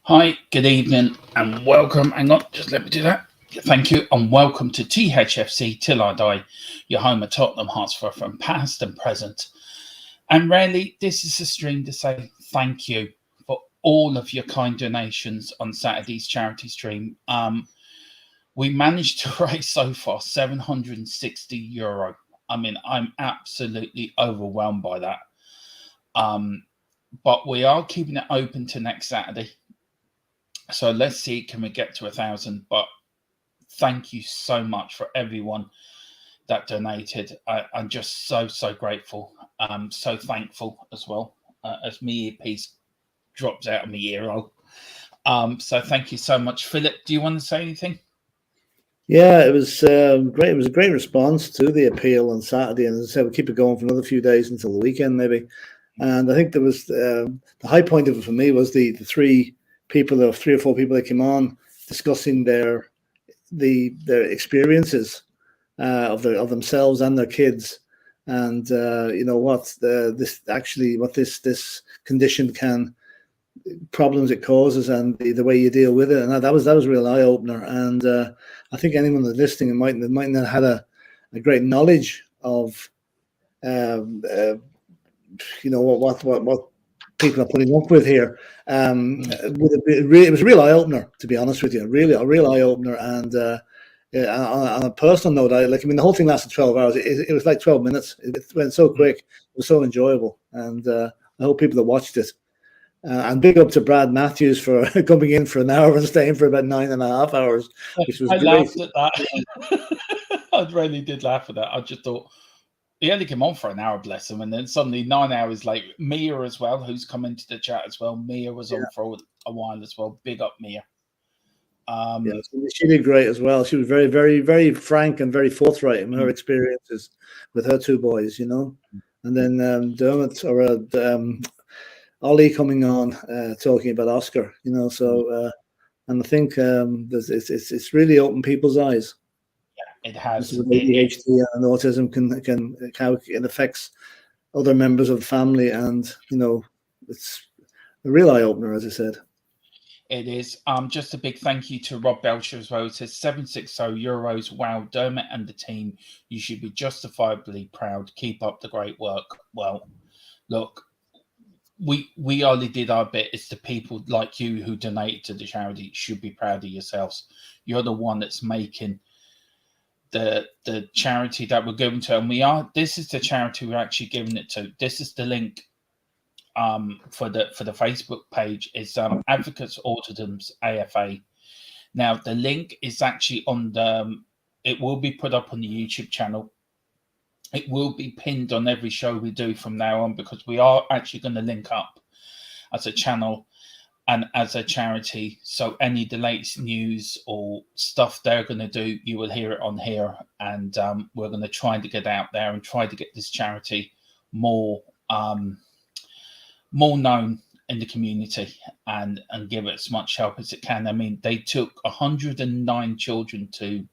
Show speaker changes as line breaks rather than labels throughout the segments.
Hi, good evening and welcome. Hang on, just let me do that. Thank you and welcome to Thfc Till I Die, your home of Tottenham Hotspur from past and present. And really, this is a stream to say thank you for all of your kind donations on Saturday's charity stream. We managed to raise so far €760. I mean, I'm absolutely overwhelmed by that. But we are keeping it open to next Saturday. So let's see, can we get to 1,000? But thank you so much for everyone that donated. I'm just so grateful. I'm so thankful as well as my earpiece drops out of my ear hole. So thank you so much. Philip, do you want to say anything?
Yeah, it was great. It was a great response to the appeal on Saturday. And as I said, we'll keep it going for another few days until the weekend, maybe. And I think there was the high point of it for me was the three or four people that came on discussing their experiences of themselves and their kids, and what this condition problems it causes, and the way you deal with it, and that was a real eye opener. And I think anyone that's listening might not have a great knowledge of what people are putting up with here. It was a real eye opener, to be honest with you. Really, a real eye opener. And on a personal note, the whole thing lasted 12 hours. It was like 12 minutes. It went so quick. It was so enjoyable. And I hope people that watched it. And big up to Brad Matthews for coming in for an hour and staying for about 9.5 hours, which was great.
Laughed at that. I really did laugh at that. I just thought, he only came on for an hour, bless him, and then suddenly 9 hours later, Mia as well, who's come into the chat as well. Mia was on for a while as well. Big up, Mia.
She did great as well. She was very, very, very frank and very forthright in her experiences with her two boys, And then Dermot or Ollie coming on talking about Oscar, So, and I think it's really opened people's eyes.
It has.
ADHD and autism how it affects other members of the family, and it's a real eye opener, as I said.
It is. Just a big thank you to Rob Belcher as well. It says €760. Wow, Dermot and the team, you should be justifiably proud. Keep up the great work. Well, look, we only did our bit. It's the people like you who donated to the charity should be proud of yourselves. You're the one that's making the charity that we're giving to, and this is the charity we're actually giving it to. This is the link for the Facebook page. Is Advocates Autism's AFA. Now the link is actually on it will be put up on the YouTube channel. It will be pinned on every show we do from now on, because we are actually going to link up as a channel and as a charity. So any of the latest news or stuff they're going to do, you will hear it on here. And we're going to try to get out there and try to get this charity more known in the community and give it as much help as it can. I mean, they took 109 children to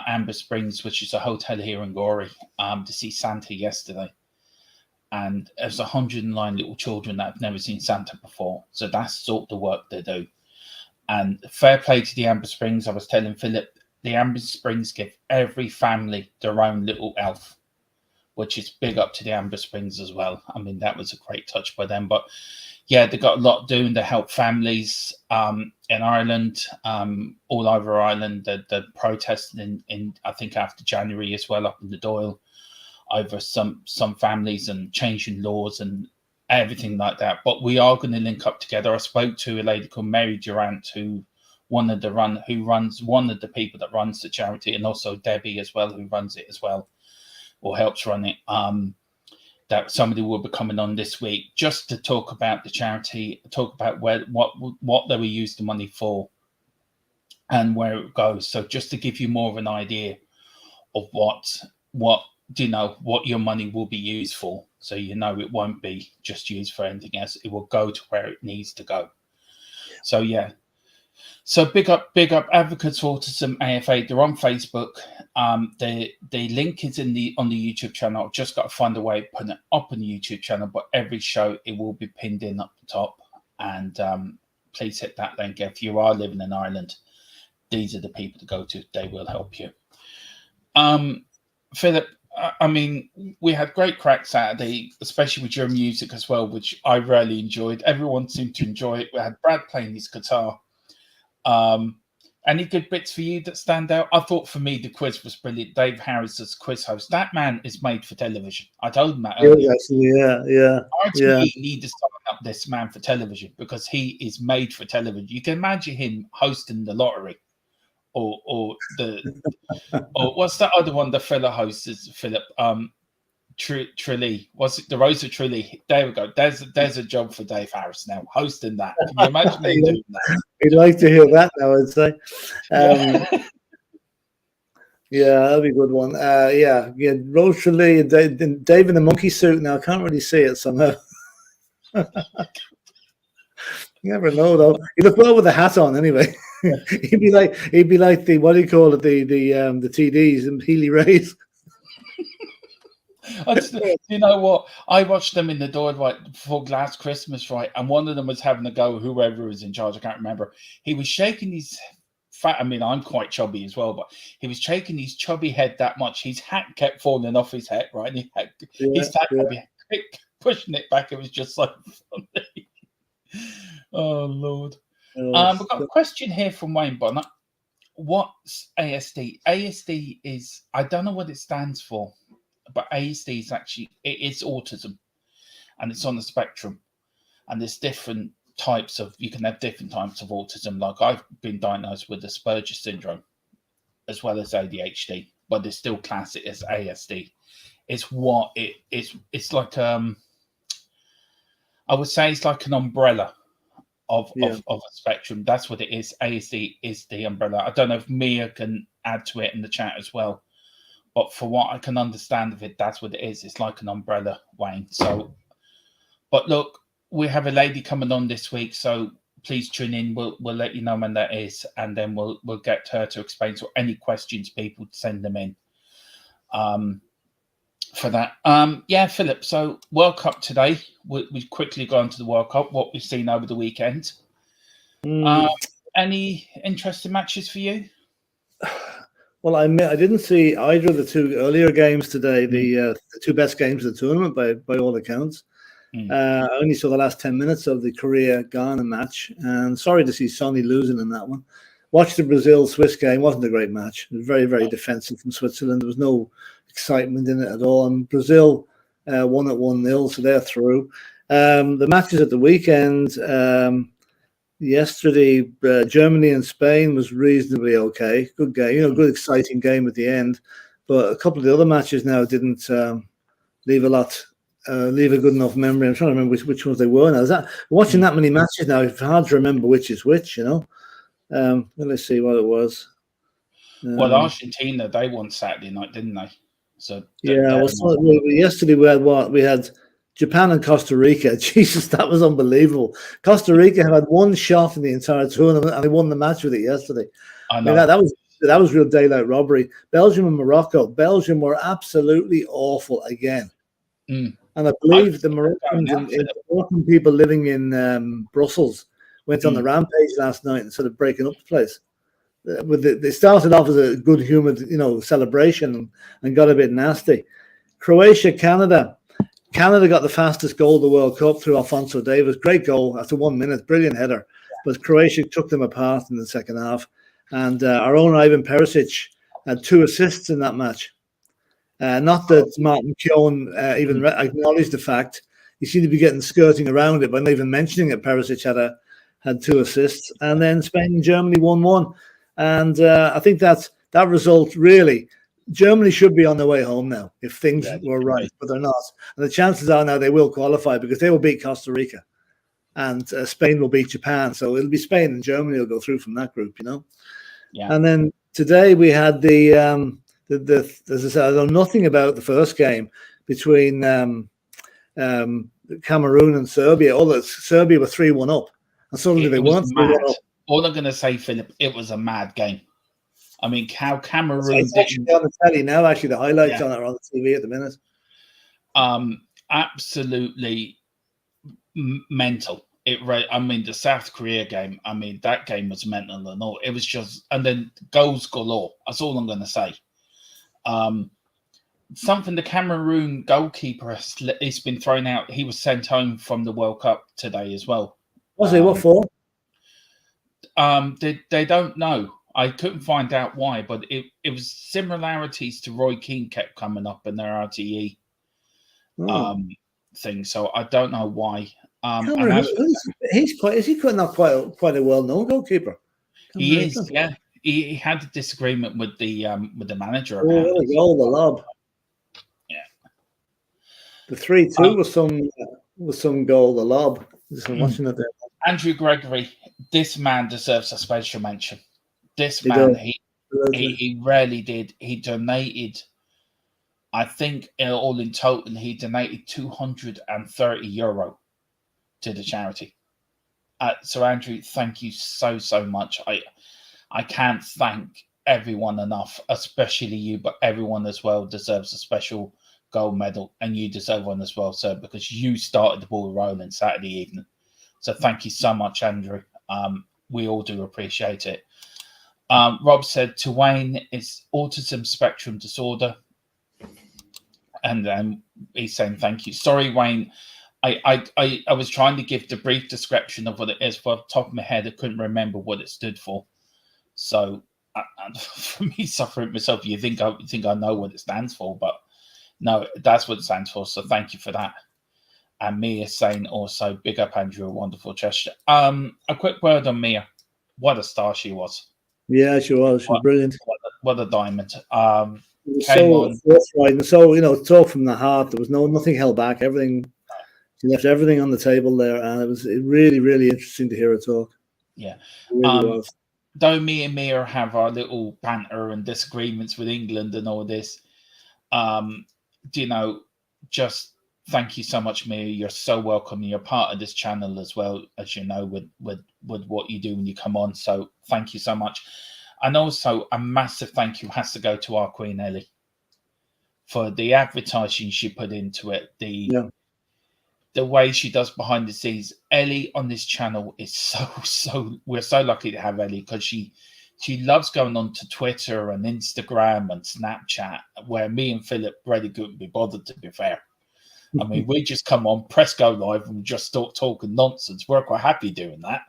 Amber Springs, which is a hotel here in Gorey, to see Santa yesterday. And there's 109 little children that have never seen Santa before. So that's sort of the work they do. And fair play to the Amber Springs. I was telling Philip, the Amber Springs give every family their own little elf, which is big up to the Amber Springs as well. I mean, that was a great touch by them. But yeah, they got a lot doing to help families in Ireland, all over Ireland. They're protesting in I think after January as well up in the Doyle over some families and changing laws and everything like that. But we are going to link up together. I spoke to a lady called Mary Durant, who runs one of the people that runs the charity, and also Debbie as well, who runs it as well, or helps run it. That somebody will be coming on this week just to talk about the charity, talk about what they will use the money for and where it goes. So just to give you more of an idea of what your money will be used for. So it won't be just used for anything else. It will go to where it needs to go. So yeah. So big up Advocates for Autism AFA. They're on Facebook. The link is on the YouTube channel. I've just got to find a way of putting it up on the YouTube channel, but every show it will be pinned in up the top. And please hit that link. If you are living in Ireland, these are the people to go to. They will help you. Philip, I mean, we had great crack Saturday, especially with your music as well, which I really enjoyed. Everyone seemed to enjoy it. We had Brad playing his guitar. Any good bits for you that stand out? I thought for me the quiz was brilliant. Dave Harris as quiz host. That man is made for television. I told him that earlier.
Yeah.
RTE need to sign up this man for television because he is made for television. You can imagine him hosting the lottery, or what's that other one? The fella hosts is Philip. Trilly, was it the Rose of Trilly? There we go. There's a job for Dave Harris now, hosting that. Can you imagine him doing that?
We'd like to hear that now, I'd say. Yeah, that'd be a good one. Yeah, Rose Trilly and Dave in the monkey suit. Now I can't really see it somehow. You never know though. He looked well with the hat on anyway. he'd be like the what do you call it, the TDs and Healy Rays.
You know what? I watched them in the door right before last Christmas, right? And one of them was having a go, whoever was in charge, I can't remember. He was shaking his fat. I mean, I'm quite chubby as well, but he was shaking his chubby head that much. His hat kept falling off his head, right? And his hat kept pushing it back. It was just like funny. Oh Lord. We've got a question here from Wayne Bonner. What's ASD? ASD is, I don't know what it stands for, but ASD is actually, it is autism, and it's on the spectrum, and there's different types of, you can have different types of autism. Like I've been diagnosed with Asperger's syndrome as well as ADHD, but they still class it as ASD. It's what it is. It's like I would say it's like an umbrella of a spectrum. That's what it is. ASD is the umbrella. I don't know if Mia can add to it in the chat as well, but for what I can understand of it, that's what it is. It's like an umbrella, Wayne. So, but look, we have a lady coming on this week, so please tune in. We'll let you know when that is, and then we'll get her to explain. So any questions, people send them in. For that, yeah, Philip. So World Cup today. We've quickly gone to the World Cup. What we've seen over the weekend. Any interesting matches for you?
Well, I didn't see either of the two earlier games today. The two best games of the tournament, by all accounts. I only saw the last 10 minutes of the Korea-Ghana match, and sorry to see Sonny losing in that one. Watched the Brazil-Swiss game. Wasn't a great match. It was very, very defensive from Switzerland. There was no excitement in it at all. And Brazil won at 1-0, so they're through. The matches at the weekend, yesterday, Germany and Spain was reasonably okay. Good game, good exciting game at the end. But a couple of the other matches now didn't leave a good enough memory. I'm trying to remember which ones they were now. Watching that many matches now, it's hard to remember which is which, Let's see what it was.
Well, Argentina, they won Saturday night, didn't they? So
yesterday we had Japan and Costa Rica. Jesus, that was unbelievable. Costa Rica had one shot in the entire tournament, and they won the match with it yesterday.
I know.
that that was real daylight robbery. Belgium and Morocco. Belgium were absolutely awful again. And I believe the Moroccan people living in Brussels went on the rampage last night and started breaking up the place. They started off as a good-humoured, celebration and got a bit nasty. Croatia, Canada. Canada got the fastest goal of the World Cup through Alphonso Davies. Great goal after 1 minute, brilliant header. But Croatia took them apart in the second half. And our own Ivan Perisic had 2 assists in that match. Not that Martin Keown even acknowledged the fact. He seemed to be getting skirting around it, but not even mentioning it. Perisic had 2 assists. And then Spain and Germany 1-1. And I think that result really, Germany should be on their way home now if things were right, but they're not. And the chances are now they will qualify because they will beat Costa Rica and Spain will beat Japan. So it'll be Spain and Germany will go through from that group, Yeah. And then today we had the as I said, I know nothing about the first game between Cameroon and Serbia. Although Serbia were 3-1 up, and suddenly they weren't 3-1 up.
All I'm going to say, Philip, it was a mad game. I mean, how Cameroon
it's actually on the telly now. Actually, the highlights on it are on the TV at the minute.
Absolutely mental. I mean, the South Korea game. I mean, that game was mental and all. It was just, and then goals galore. That's all I'm going to say. Something the Cameroon goalkeeper has been thrown out. He was sent home from the World Cup today as well.
Was he? What for?
They don't know. I couldn't find out why, but it was similarities to Roy Keane kept coming up in their RTE thing. So I don't know why.
Is he not quite a well-known goalkeeper?
He is, yeah. He had a disagreement with the manager.
Oh, there we go, the lob.
Yeah.
The 3-2 was some goal, the lob. Just watching it there.
Andrew Gregory, this man deserves a special mention. This man, he rarely did. He donated, I think, all in total, he donated €230 to the charity. So, Andrew, thank you so much. I can't thank everyone enough, especially you, but everyone as well deserves a special gold medal, and you deserve one as well, sir, because you started the ball rolling Saturday evening. So thank you so much, Andrew. We all do appreciate it. Rob said, to Wayne, it's autism spectrum disorder. And then he's saying, thank you. Sorry, Wayne. I was trying to give the brief description of what it is, but off the top of my head, I couldn't remember what it stood for. So for me, suffering myself, you think I know what it stands for, but no, that's what it stands for. So thank you for that. And Mia saying also, big up Andrew, a wonderful gesture. A quick word on Mia. What a star she was.
Yeah, she was. She was brilliant.
What a diamond.
So forthright, so talk from the heart. There was nothing held back. Everything. She left everything on the table there, and it was really, really interesting to hear her talk.
Yeah.
It really was.
Though me and Mia have our little banter and disagreements with England and all this, just thank you so much, Mia. You're so welcome. You're part of this channel as well, as you know, with what you do when you come on. So thank you so much. And also a massive thank you has to go to our Queen Ellie for the advertising she put into it, the way she does behind the scenes. Ellie on this channel is so we're so lucky to have Ellie, because she loves going on to Twitter and Instagram and Snapchat, where me and Philip really couldn't be bothered, to be fair. I mean, we just come on, press go live, and just start talking nonsense. We're quite happy doing that.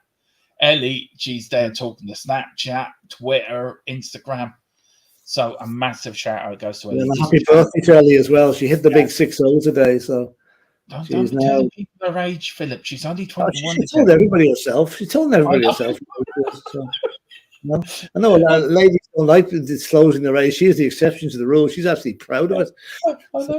Ellie, she's there talking to Snapchat, Twitter, Instagram. So a massive shout out goes to Ellie.
And happy birthday to Ellie as well. She hit the big 6-0 today, so
don't be telling people her age, Philip. She's only 21.
She told everybody herself. She told everybody herself. No? I know a lot of ladies don't like disclosing their age. She is the exception to the rule. She's actually proud of it.
I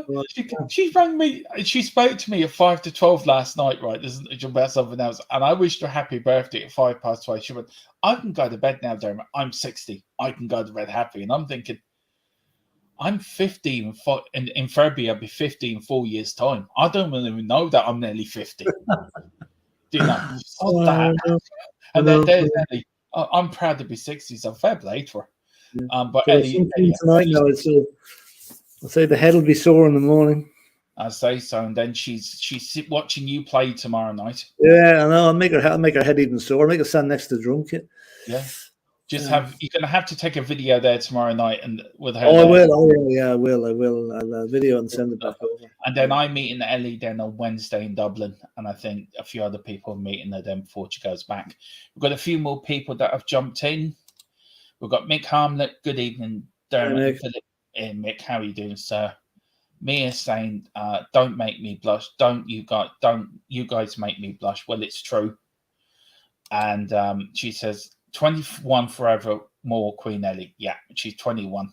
know. She rang me. She spoke to me at 5 to 12 last night, right? This is about something else. And I wished her happy birthday at 12:05. She went, I can go to bed now, Dermot. I'm 60. I can go to bed happy. And I'm thinking, I'm 50 in February. I'll be 50 in 4 years' time. I don't even know that I'm nearly 50. Do you know? And then there's Ellie. I'm proud to be 60, so fair play to her. But
So
Ellie,
sometime tonight now, I'll say the head will be sore in the morning.
I say so, and then she's watching you play tomorrow night.
Yeah, I know. I'll make her head even sore. Make her stand next to the drum kit.
Yeah, you're gonna have to take a video there tomorrow night and with her.
Oh, I will. Oh, yeah, I will. I'll video and send it back over.
And then I'm meeting Ellie then on Wednesday in Dublin, and I think a few other people are meeting her then before she goes back. We've got a few more people that have jumped in. We've got Mick Hamlet. Good evening, Dermot and Philip. Hey, Mick, how are you doing, sir? Mia saying, "Don't make me blush. Don't you guys make me blush." Well, it's true. And she says, 21 forever more, Queen Ellie. Yeah, she's 21.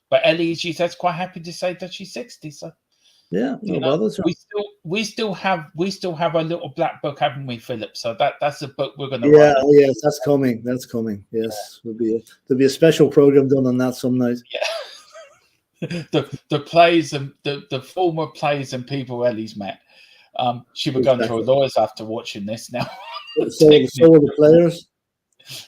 But Ellie, she says, quite happy to say that she's 60. So
yeah, no bother.
We still have a little black book, haven't we, Philip? So that's the book we're going to
write. Oh, yes, that's coming. That's coming. Yes, there'll be a special program done on that some night.
Yeah. the players and the former players and people Ellie's met. She will go to her lawyers after watching this now.
So are the players.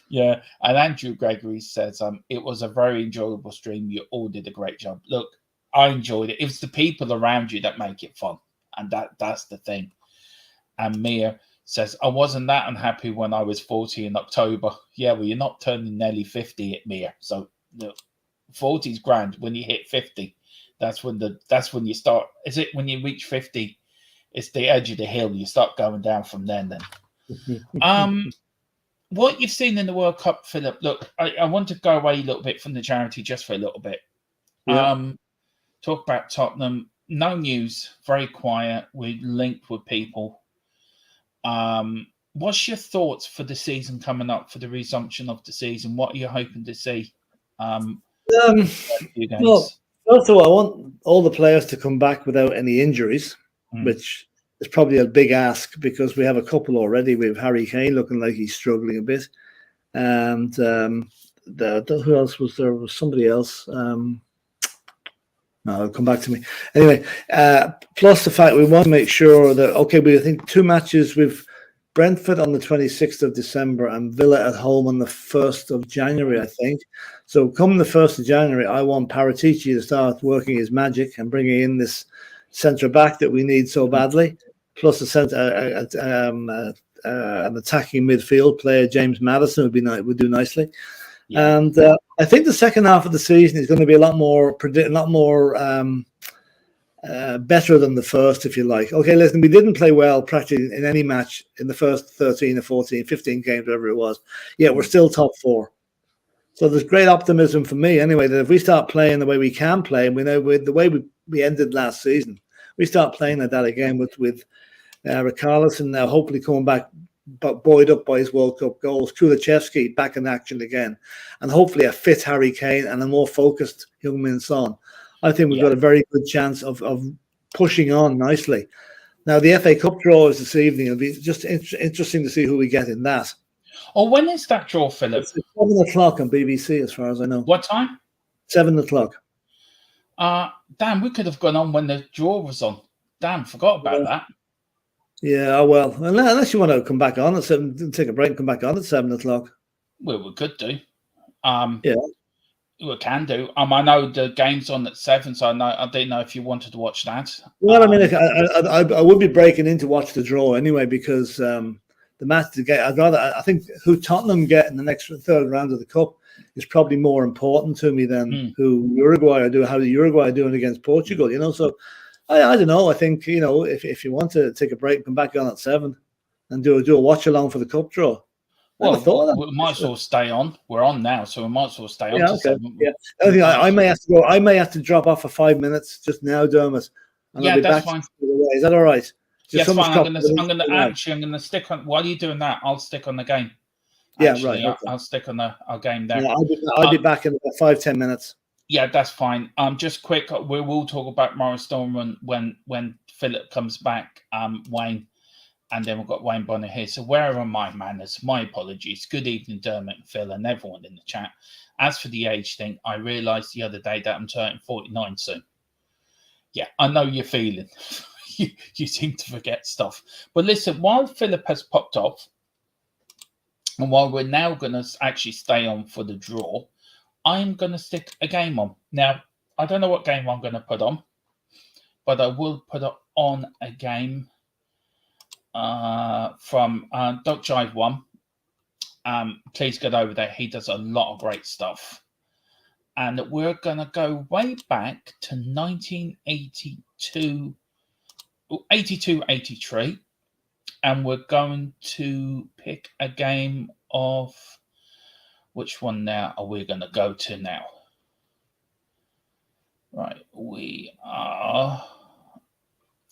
Yeah, and Andrew Gregory says, it was a very enjoyable stream. You all did a great job. Look, I enjoyed it. It's the people around you that make it fun, and that's the thing. And Mia says, I wasn't that unhappy when I was 40 in October. Yeah, well, you're not turning nearly 50 at Mia, so look. 40 is grand. When you hit 50, that's when you start. Is it when you reach 50? It's the edge of the hill. You start going down from then. What you've seen in the World Cup, Philip. Look, I want to go away a little bit from the charity just for a little bit. Yeah. Talk about Tottenham. No news. Very quiet. We linked with people. What's your thoughts for the season coming up, for the resumption of the season? What are you hoping to see?
Well, first of all, I want all the players to come back without any injuries, which is probably a big ask because we have a couple already. We have Harry Kane looking like he's struggling a bit, and who else was there? Was somebody else? No, it'll come back to me. Anyway, plus the fact we want to make sure that we think 2 matches with Brentford on the 26th of December and Villa at home on the 1st of January, I think. So come the 1st of January, I want Paratici to start working his magic and bringing in this centre-back that we need so badly, plus an attacking midfield player, James Maddison, would do nicely. Yeah. And I think the second half of the season is going to be a lot more better than the first, if you like. Okay, listen, we didn't play well practically in any match in the first 13 or 14, 15 games, whatever it was. Yet we're still top 4. So there's great optimism for me, anyway, that if we start playing the way we can play, and we know with the way we ended last season, we start playing like that again with Richarlison now hopefully coming back, but buoyed up by his World Cup goals, Kulusevski back in action again, and hopefully a fit Harry Kane and a more focused Heung-min Son. I think we've got a very good chance of pushing on nicely. Now, the FA Cup draw is this evening. It'll be just interesting to see who we get in that.
Oh, when is that draw, Philip?
It's 7 o'clock on BBC, as far as I know.
What time?
7 o'clock.
Damn, we could have gone on when the draw was on. Damn, forgot about that.
Yeah, well, unless you want to come back on at 7, take a break and come back on at 7 o'clock.
Well, we could do.
Yeah.
We can do. I know the game's on at 7, so I didn't know if you wanted to watch that.
Well, I mean, I would be breaking in to watch the draw anyway because the match to get. I think who Tottenham get in the next 3rd round of the cup is probably more important to me than who Uruguay do. How the Uruguay are doing against Portugal, you know. So I don't know. I think if you want to take a break, come back on at 7 and do a watch along for the cup draw.
Well, we might as well stay on. We're on now, so we might as well stay on.
Yeah, okay. Yeah. I may have to go. I may have to drop off for 5 minutes just now, Dermot. And
yeah, that's fine.
Is that all right?
Yes, fine. I'm going to stick on. While you're doing that, I'll stick on the game.
Actually, right. Okay.
I'll stick on our game there.
Yeah, I'll be back in about 5-10 minutes.
Yeah, that's fine. Just quick. We will talk about Morris Dorman when Philip comes back. Wayne. And then we've got Wayne Bonner here. So where are my manners? My apologies. Good evening, Dermot and Phil and everyone in the chat. As for the age thing, I realised the other day that I'm turning 49 soon. Yeah, I know you're feeling. you seem to forget stuff. But listen, while Philip has popped off, and while we're now going to actually stay on for the draw, I'm going to stick a game on. Now, I don't know what game I'm going to put on, but I will put on a game from Doc Jive 1. Please get over there. He does a lot of great stuff. And we're going to go way back to 1982, 83. And we're going to pick a game of, which one now are we going to go to now? Right, we are,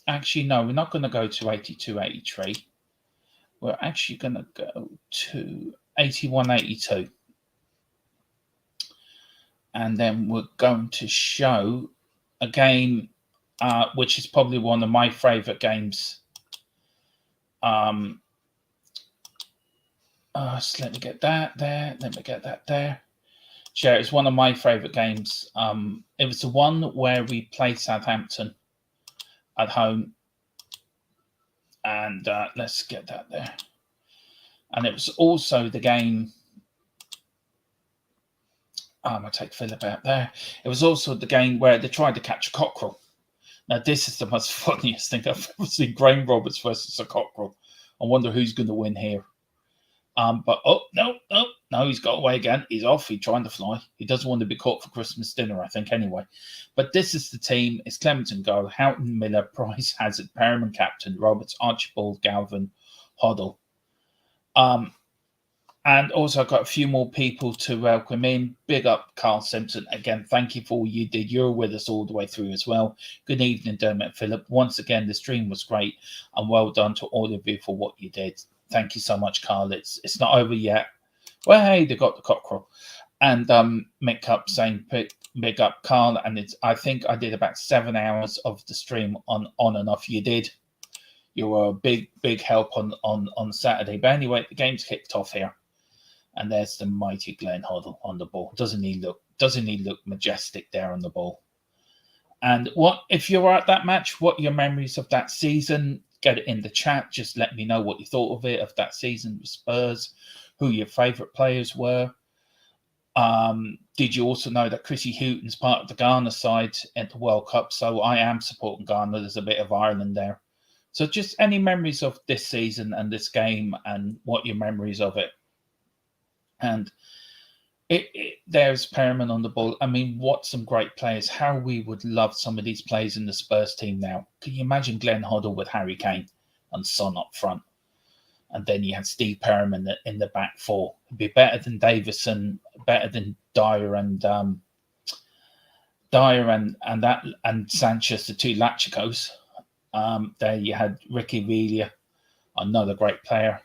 actually, no, we're not going to go to 82, 83. We're actually going to go to 81, 82. And then we're going to show a game, which is probably one of my favorite games. So let me get that there. Let me get that there. Sure, it's one of my favorite games. It was the one where we played Southampton at home. And let's get that there. And it was also the game. I take Philip out there. It was also the game where they tried to catch a cockerel. Now, this is the most funniest thing I've ever seen. Graham Roberts versus a cockerel. I wonder who's going to win here. But, oh, no, he's got away again. He's off. He's trying to fly. He doesn't want to be caught for Christmas dinner, I think, anyway. But this is the team. It's Clementon goal, Houghton, Miller, Price, Hazard, Perriman, captain, Roberts, Archibald, Galvin, Hoddle. And also I've got a few more people to welcome in. Big up Carl Simpson. Again, thank you for all you did. You're with us all the way through as well. Good evening, Dermot and Philip. Once again, the stream was great. And well done to all of you for what you did. Thank you so much, Carl. It's not over yet. Well, hey, they got the cockerel. And Mick Up saying big up, Carl. And I think I did about 7 hours of the stream on and off. You did. You were a big help on Saturday. But anyway, the game's kicked off here. And there's the mighty Glenn Hoddle on the ball. Doesn't he look majestic there on the ball? And what if you were at that match? What are your memories of that season? Get it in the chat. Just let me know what you thought of it, of that season with Spurs, who your favourite players were. Did you also know that Chrissy Houghton's part of the Ghana side at the World Cup? So I am supporting Ghana. There's a bit of Ireland there. So just any memories of this season and this game and what your memories of it. And there's Perriman on the ball. I mean, what some great players. How we would love some of these players in the Spurs team now. Can you imagine Glenn Hoddle with Harry Kane and Son up front? And then you had Steve Perriman in the back four. It'd be better than Davison, better than Dyer and Sanchez, the two Lachicos. There you had Ricky Villa, another great player.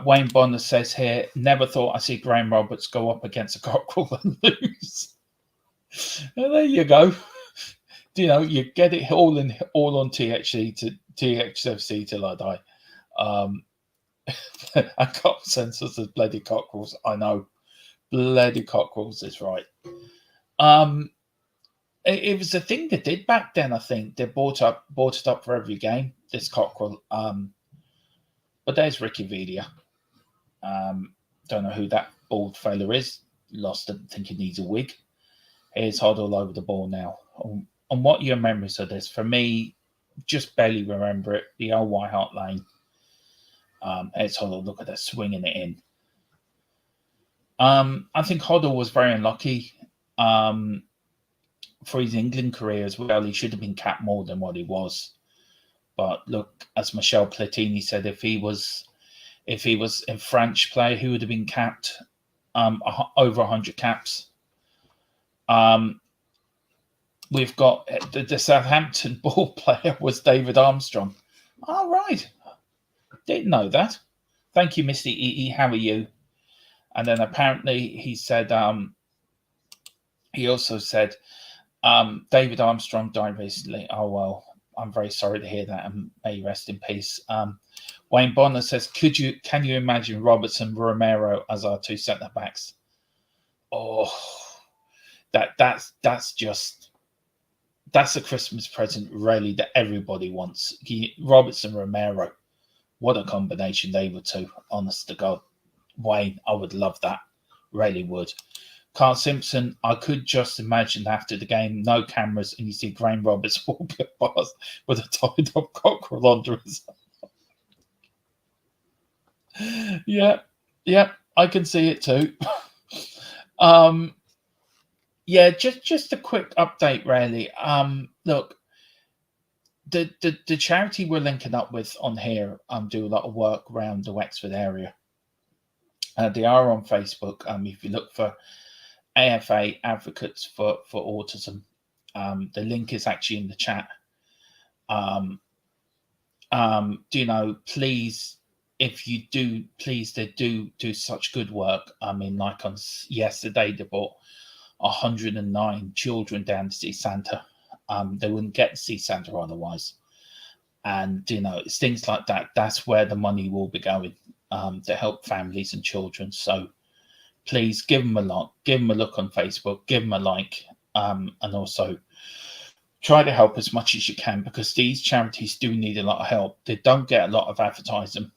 Wayne Bonner says here, never thought I'd see Graham Roberts go up against a cockerel and lose. Well, there you go. You know, you get it all on THFC till I die. I can't censor the bloody cockerels. I know. Bloody cockerels is right. It was a thing they did back then, I think. They bought it up for every game, this cockerel. But there's Ricky Villa. Don't know who that bald fella is. Lost it. Think he needs a wig. Here's Hoddle over the ball now. And what are your memories of this? For me, just barely remember it. The old White Hart Lane. Here's Hoddle. Look at that, swinging it in. I think Hoddle was very unlucky for his England career as well. He should have been capped more than what he was. But look, as Michel Platini said, if he was a French player, he would have been capped over 100 caps. We've got the Southampton ball player was David Armstrong. All right. Didn't know that. Thank you, Mr. E. How are you? And then apparently he said, he also said, David Armstrong died recently. Oh, well, I'm very sorry to hear that, and may you rest in peace. Wayne Bonner says, can you imagine Robertson, Romero as our two centre backs? Oh, that's a Christmas present really that everybody wants. Robertson, Romero, what a combination they were two. Honest to God, Wayne, I would love that, really would. Carl Simpson, I could just imagine after the game, no cameras, and you see Graham Roberts walking past with a tied up cockerel under his arm. Yeah, I can see it too. Yeah, just a quick update, really. Look, the charity we're linking up with on here do a lot of work around the Wexford area. They are on Facebook. If you look for AFA Advocates for Autism, the link is actually in the chat. Please, if you do, please, they do such good work. I mean, like on yesterday, they brought 109 children down to see Santa. They wouldn't get to see Santa otherwise. And, it's things like that. That's where the money will be going, to help families and children. So please give them a look on Facebook, give them a like, and also try to help as much as you can, because these charities do need a lot of help. They don't get a lot of advertising.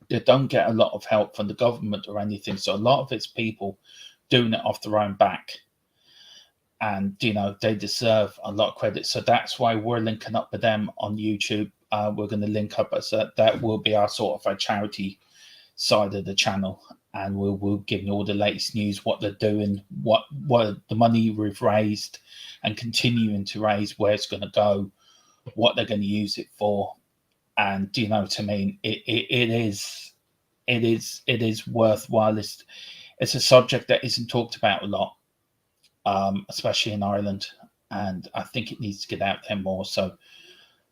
They don't get a lot of help from the government or anything. So a lot of it's people doing it off their own back. And, they deserve a lot of credit. So that's why we're linking up with them on YouTube. We're going to link up as that will be our sort of a charity side of the channel. And we'll give you all the latest news, what they're doing, what the money we've raised and continuing to raise, where it's going to go, what they're going to use it for. And, to me, it is worthwhile. It's a subject that isn't talked about a lot, especially in Ireland, and I think it needs to get out there more. So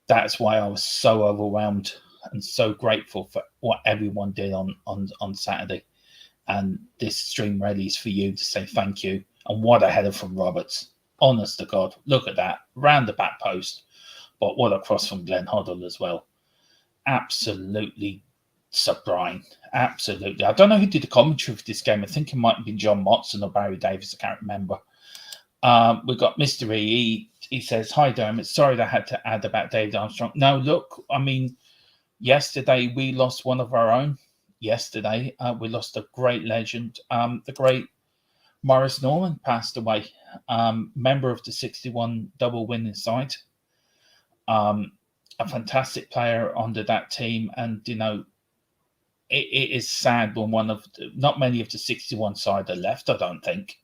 that's why I was so overwhelmed and so grateful for what everyone did on Saturday. And this stream really is for you to say thank you. And what a header from Roberts. Honest to God, look at that. Round the back post. But what a cross from Glenn Hoddle as well. Absolutely sublime. Absolutely. I don't know who did the commentary for this game. I think it might have been John Motson or Barry Davis. I can't remember. We've got Mr. E. He says, "Hi, Dermot. Sorry that I had to add about David Armstrong." No, look, I mean, yesterday we lost one of our own. Yesterday, we lost a great legend. The great Maurice Norman passed away, member of the 61 double winning side. A fantastic player under that team. And, it is sad when not many of the 61 side are left, I don't think.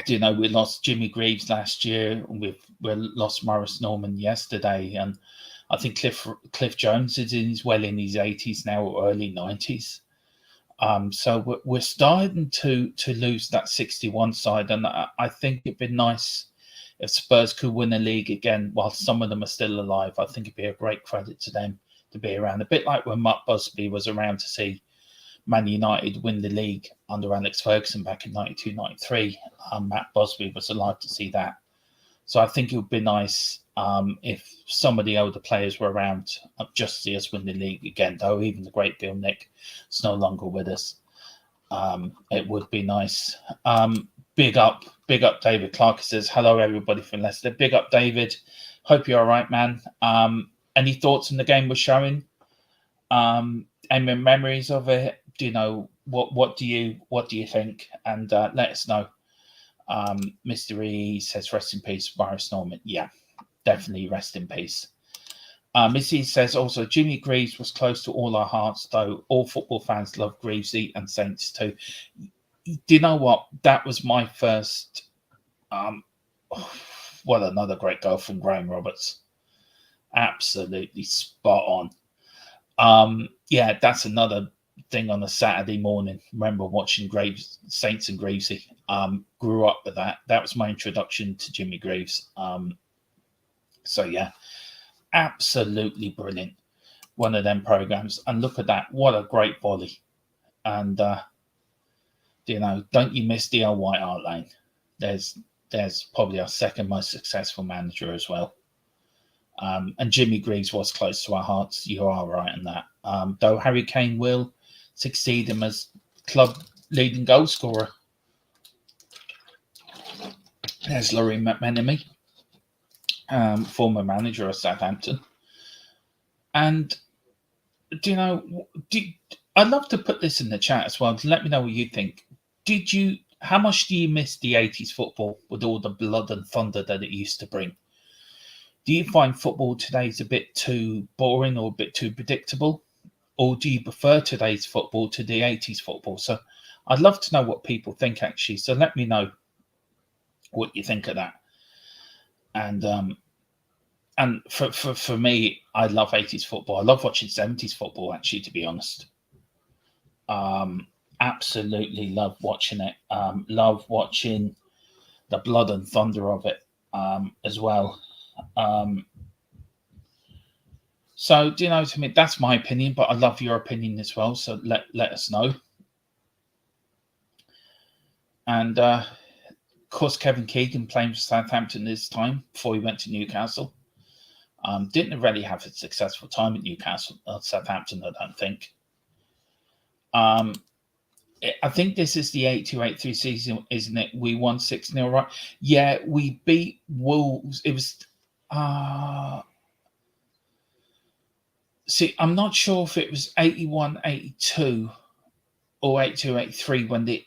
We lost Jimmy Greaves last year. We lost Maurice Norman yesterday. And I think Cliff Jones is in his 80s now, or early 90s. So we're starting to lose that 61 side. And I think it'd be nice if Spurs could win a league again while some of them are still alive. I think it'd be a great credit to them to be around. A bit like when Matt Busby was around to see Man United win the league under Alex Ferguson back in 92-93. Matt Busby was alive to see that. So I think it would be nice if some of the older players were around just to see us win the league again, though even the great Bill Nick is no longer with us. It would be nice. Big up David Clark. He says, "Hello everybody from Leicester." Big up David. Hope you're all right, man. Any thoughts on the game we're showing? Any memories of it? What do you think? And let us know. Mr. E says, "Rest in peace, Maurice Norman." Yeah, definitely rest in peace. Missy says also, "Jimmy Greaves was close to all our hearts, though. All football fans love Greavesy and Saints too." Do you know what? That was my first. What another great goal from Graham Roberts. Absolutely spot on. Yeah, that's another thing on a Saturday morning. Remember watching Saints and Greavesy. Grew up with that. That was my introduction to Jimmy Greaves. So yeah, absolutely brilliant. One of them programs. And look at that. What a great volley. And don't you miss D.L. White, Art Lane? There's probably our second most successful manager as well. And Jimmy Greaves was close to our hearts. You are right in that. Though Harry Kane will succeed him as club leading goal scorer. There's Laurie McMenemy, former manager of Southampton. And I'd love to put this in the chat as well to let me know what you think. How much do you miss the 80s football with all the blood and thunder that it used to bring? Do you find football today is a bit too boring or a bit too predictable? Or do you prefer today's football to the 80s football? So I'd love to know what people think, actually. So let me know what you think of that. And for me, I love 80s football. I love watching 70s football, actually, to be honest. Absolutely love watching it. Love watching the blood and thunder of it as well. So, do you know what I mean? That's my opinion, but I love your opinion as well. So let us know. And of course, Kevin Keegan playing for Southampton this time before he went to Newcastle. Didn't really have a successful time at Newcastle, Southampton, I don't think. I think this is the 82-83 season, isn't it? We won 6-0, right? Yeah, we beat Wolves. It was... see, I'm not sure if it was 81-82 or 82-83 when the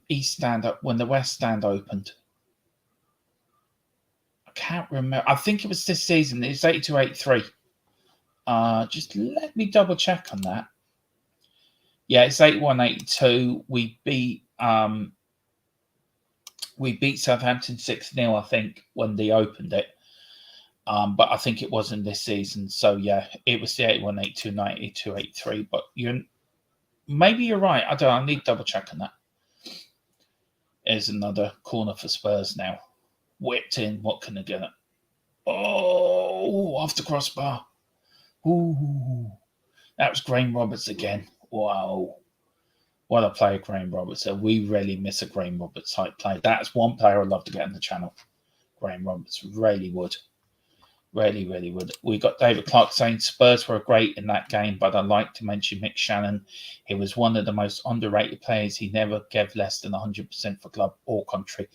East Stand up, when the West Stand opened. I can't remember. I think it was this season. It's 82-83. Just let me double check on that. Yeah, it's 81-82. We beat Southampton 6-0, I think, when they opened it. But I think it wasn't this season. So yeah, it was the 81-82, 92-83. But maybe you're right. I don't know. I need to double check on that. There's another corner for Spurs now. Whipped in. What can I get it? Oh, off the crossbar. Ooh. That was Graham Roberts again. Wow. What a player, Graham Roberts. We really miss a Graham Roberts type player. That's one player I'd love to get on the channel. Graham Roberts. Really would. Really, really would. We got David Clark saying Spurs were great in that game, but I'd like to mention Mick Shannon. He was one of the most underrated players. He never gave less than 100% for club or country.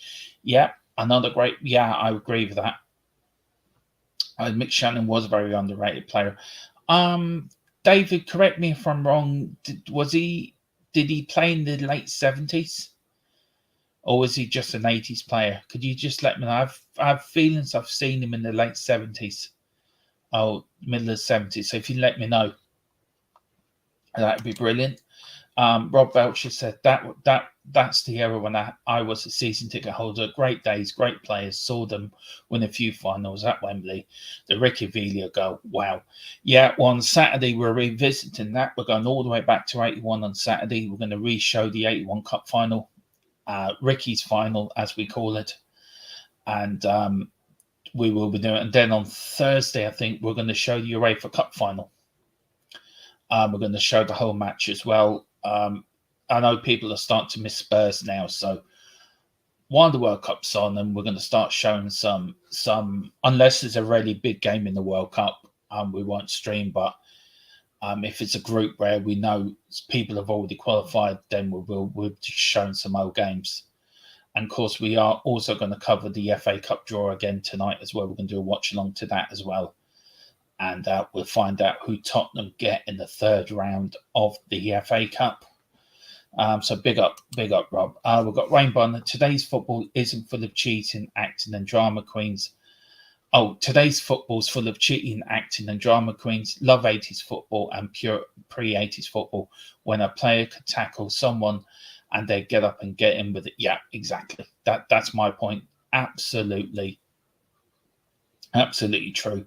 Yeah, another great. Yeah, I agree with that. Mick Shannon was a very underrated player. David, correct me if I'm wrong. Did he play in the late 70s? Or was he just an 80s player? Could you just let me know? I have feelings I've seen him in the late 70s. Oh, middle of the 70s. So if you let me know, that would be brilliant. Rob Belcher said that's the era when I was a season ticket holder. Great days, great players. Saw them win a few finals at Wembley. The Ricky Villa goal, wow. Yeah, well, on Saturday we're revisiting that. We're going all the way back to 81 on Saturday. We're going to re-show the 81 Cup final. Ricky's final, as we call it, and we will be doing it. And then on Thursday, I think we're going to show the UEFA Cup final. We're going to show the whole match as well. I know people are starting to miss Spurs now, so while the World Cup's on, and we're going to start showing some. Unless there's a really big game in the World Cup, we won't stream. But if it's a group where we know people have already qualified, then we'll just show some old games. And of course, we are also going to cover the FA Cup draw again tonight as well. We're going to do a watch along to that as well. And we'll find out who Tottenham get in the third round of the FA Cup. So big up, Rob. We've got Rainbow. Today's football isn't full of cheating, acting, and drama queens. Oh, today's football's full of cheating, acting, and drama queens. Love 80s football and pure pre-80s football. When a player could tackle someone and they get up and get in with it. Yeah, exactly. That's my point. Absolutely true.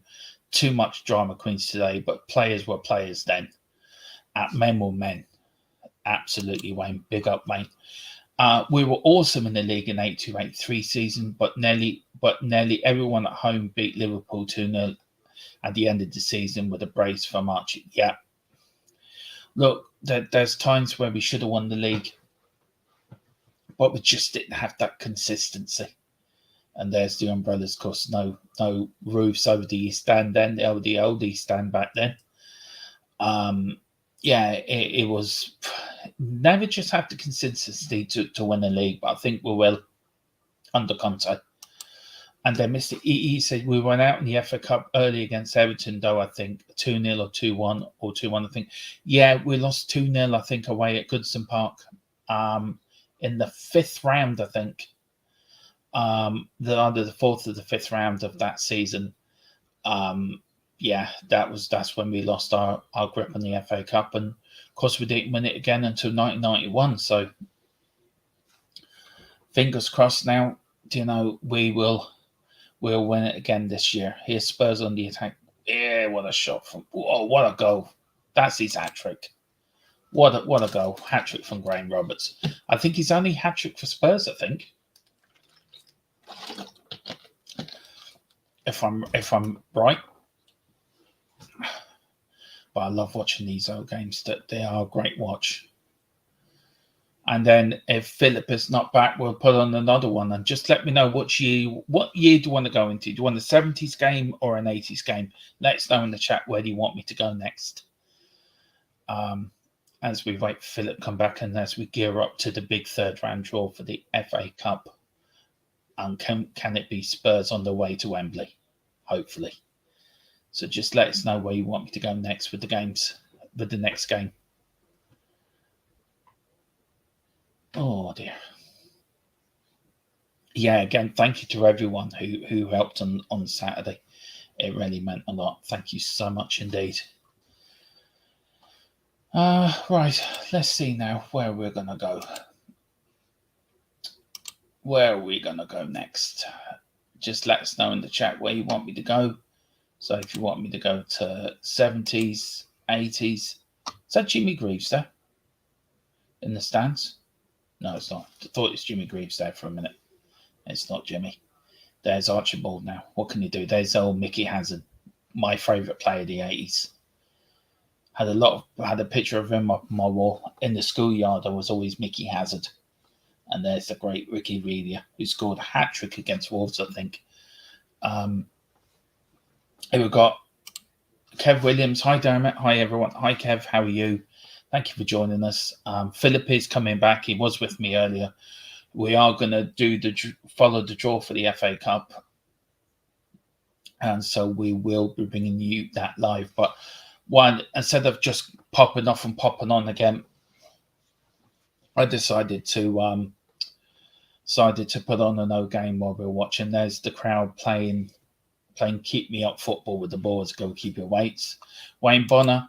Too much drama queens today, but players were players then. Men were men. Absolutely, Wayne. Big up, Wayne. We were awesome in the league in 82-83 season, but nearly everyone at home beat Liverpool 2-0 at the end of the season with a brace from Archie. Yeah. Look, there's times where we should have won the league, but we just didn't have that consistency. And there's the umbrellas, of course. No roofs over the East Stand then, the old East Stand back then. Yeah, it was never just have the consistency to win the league, but I think we will under CONTE. And then Mr. EE said we went out in the FA Cup early against Everton, though, I think 2-0 or 2-1 or 2-1, I think. Yeah, we lost 2-0, I think, away at Goodson Park in the 5th round, I think. Under the 4th or the 5th round of that season. Yeah, that's when we lost our grip on the FA Cup. And, of course, we didn't win it again until 1991. So, fingers crossed now, we'll win it again this year. Here's Spurs on the attack. Yeah, what a shot from... Oh, what a goal. That's his hat-trick. What a goal. Hat-trick from Graham Roberts. I think he's only hat-trick for Spurs, I think. If I'm right. But I love watching these old games. That they are a great watch. And then if Philip is not back, we'll put on another one. And just let me know what year do you want to go into? Do you want a 70s game or an 80s game? Let us know in the chat where do you want me to go next. As we wait for Philip to come back and as we gear up to the big 3rd round draw for the FA Cup. Can it be Spurs on the way to Wembley? Hopefully. So just let us know where you want me to go next with the games, with the next game. Oh dear. Yeah, again, thank you to everyone who helped on Saturday. It really meant a lot. Thank you so much indeed. Right, let's see now where we're going to go. Where are we going to go next? Just let us know in the chat where you want me to go. So if you want me to go to 70s, 80s. Is that Jimmy Greaves there? In the stands? No, it's not. I thought it was Jimmy Greaves there for a minute. It's not Jimmy. There's Archibald now. What can you do? There's old Mickey Hazard, my favourite player of the 80s. Had a picture of him up on my wall. In the schoolyard, there was always Mickey Hazard. And there's the great Ricky Redia, who scored a hat-trick against Wolves, I think. Here we've got Kev Williams. Hi, Dermot. Hi, everyone. Hi, Kev. How are you? Thank you for joining us. Philip is coming back. He was with me earlier. We are going to follow the draw for the FA Cup. And so we will be bringing you that live. But instead of just popping off and popping on again, I decided to put on a no game while we're watching. There's the crowd playing keep me up football with the ball as goalkeeper waits. Wayne Bonner,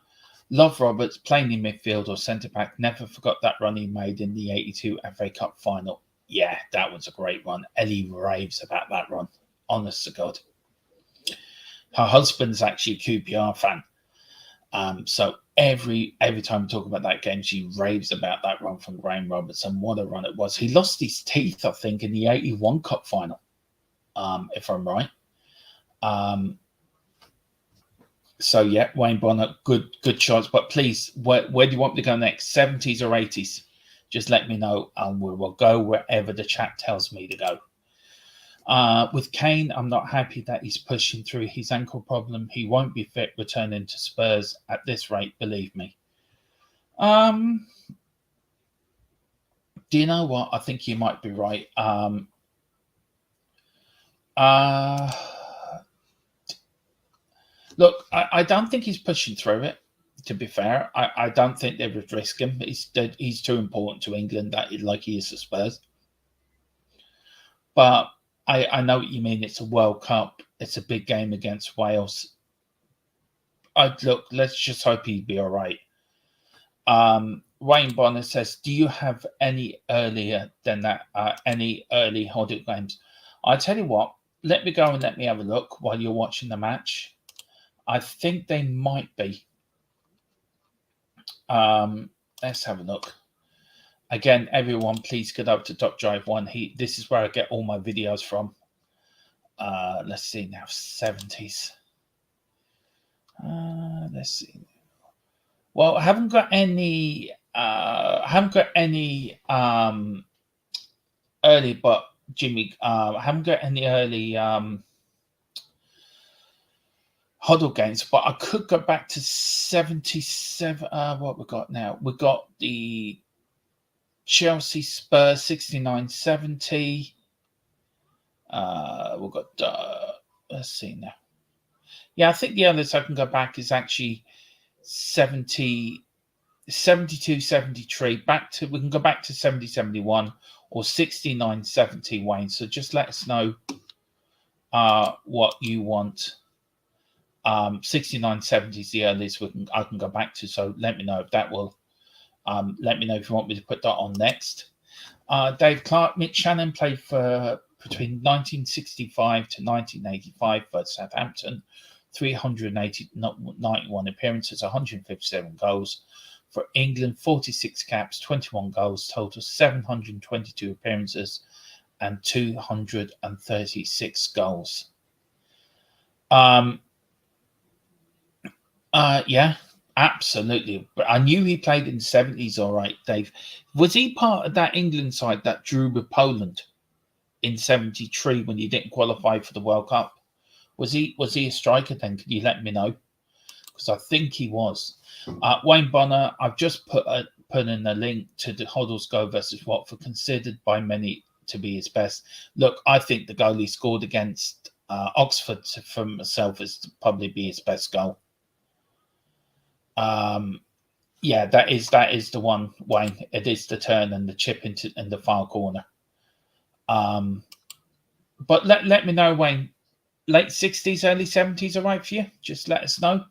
love Roberts, playing in midfield or centre back. Never forgot that run he made in the 82 FA Cup final. Yeah, that was a great run. Ellie raves about that run. Honest to God. Her husband's actually a QPR fan. So every time we talk about that game, she raves about that run from Graham Roberts and what a run it was. He lost his teeth, I think, in the 81 Cup final, if I'm right. So yeah, Wayne Bonner, good chance. But please, where do you want me to go next? 70s or 80s? Just let me know, and we will go wherever the chat tells me to go. With Kane, I'm not happy that he's pushing through his ankle problem. He won't be fit returning to Spurs at this rate, believe me. Do you know what? I think you might be right. Look, I don't think he's pushing through it, to be fair. I don't think they would risk him. He's too important to England, like he is to Spurs. But I know what you mean. It's a World Cup. It's a big game against Wales. Look, let's just hope he'd be all right. Wayne Bonner says, do you have any earlier than that, any early Hoddle games? I tell you what, let me go and let me have a look while you're watching the match. I think they might be. Let's have a look. Again, everyone, please get up to Top Drive 1. This is where I get all my videos from. Let's see now, 70s. Let's see. Well, I haven't got any. Early, but Jimmy. I haven't got any early Hoddle games, but I could go back to 77. What we got now? We got the Chelsea Spurs 69-70. We've got, let's see now. Yeah, I think the others I can go back is actually 70, 72, 73. We can go back to 70, 71 or 69, 70, Wayne. So just let us know what you want. 69, 70 is the earliest I can go back to. So let me know if that will, let me know if you want me to put that on next. Dave Clark, Mitch Shannon played for between 1965 to 1985 for Southampton, 391 appearances, 157 goals. For England, 46 caps, 21 goals, total 722 appearances and 236 goals. Yeah, absolutely. But I knew he played in the 70s, all right, Dave. Was he part of that England side that drew with Poland in 73 when he didn't qualify for the World Cup? Was he a striker then? Can you let me know? Because I think he was. Wayne Bonner, I've just put in a link to the Hoddlescoe versus Watford, considered by many to be his best. Look, I think the goal he scored against Oxford for myself is to probably be his best goal. Yeah, that is the one, Wayne. It is the turn and the chip in the far corner. But let me know, Wayne. Late 60s, early 70s, all right for you? Just let us know,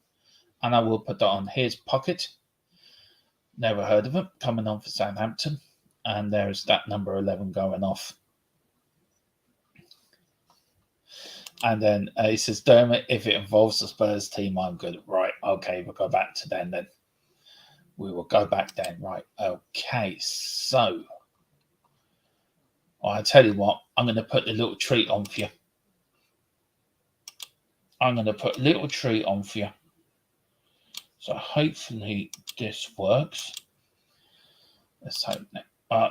and I will put that on. Here's Pocket. Never heard of him. Coming on for Southampton, and there's that number 11 going off. And then he says, Dermot, if it involves the Spurs team, I'm good. Right, okay, we'll go back to then. We will go back then. Right, okay, so I tell you what, I'm going to put a little treat on for you. So hopefully this works. Let's hope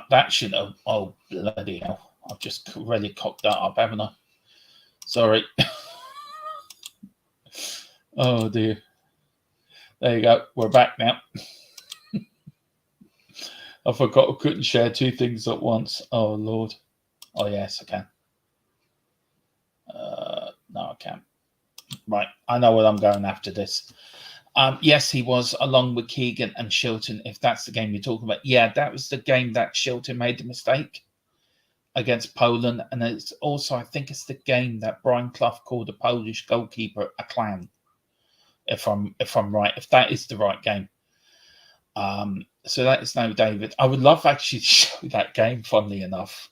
that should have. Oh, bloody hell. I've just really cocked that up, haven't I? Sorry. Oh, dear. There you go. We're back now. I forgot I couldn't share two things at once. Oh, Lord. Oh, yes, I can. No, I can't. Right. I know what I'm going after this. Yes, he was, along with Keegan and Shilton, if that's the game you're talking about. Yeah, that was the game that Shilton made the mistake against Poland. And it's also, I think it's the game that Brian Clough called the Polish goalkeeper a clown, if I'm right, if that is the right game. So that is no David. I would love actually to show that game, funnily enough.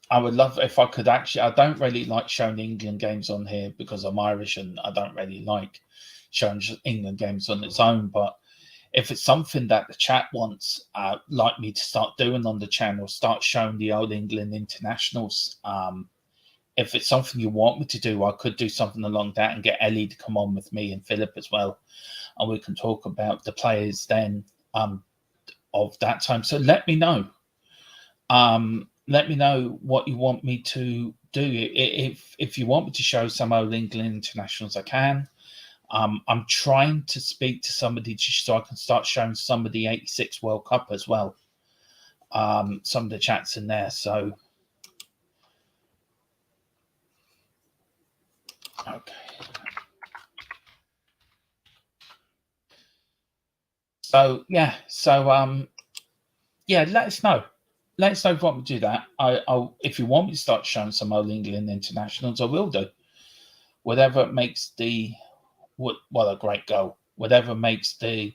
I would love if I could actually. I don't really like showing England games on here because I'm Irish and I don't really like showing England games on its own. But if it's something that the chat wants, like me to start doing on the channel, start showing the old England internationals. If it's something you want me to do, I could do something along that and get Ellie to come on with me and Philip as well. And we can talk about the players then of that time. So let me know. Let me know what you want me to do. If you want me to show some old England internationals, I can. I'm trying to speak to somebody so I can start showing some of the 86 World Cup as well. Some of the chats in there. So, okay. So, yeah. So, yeah, let us know. Let us know if you want me to do that. If you want me to start showing some old England internationals, I will do. Whatever makes what a great goal. Whatever makes the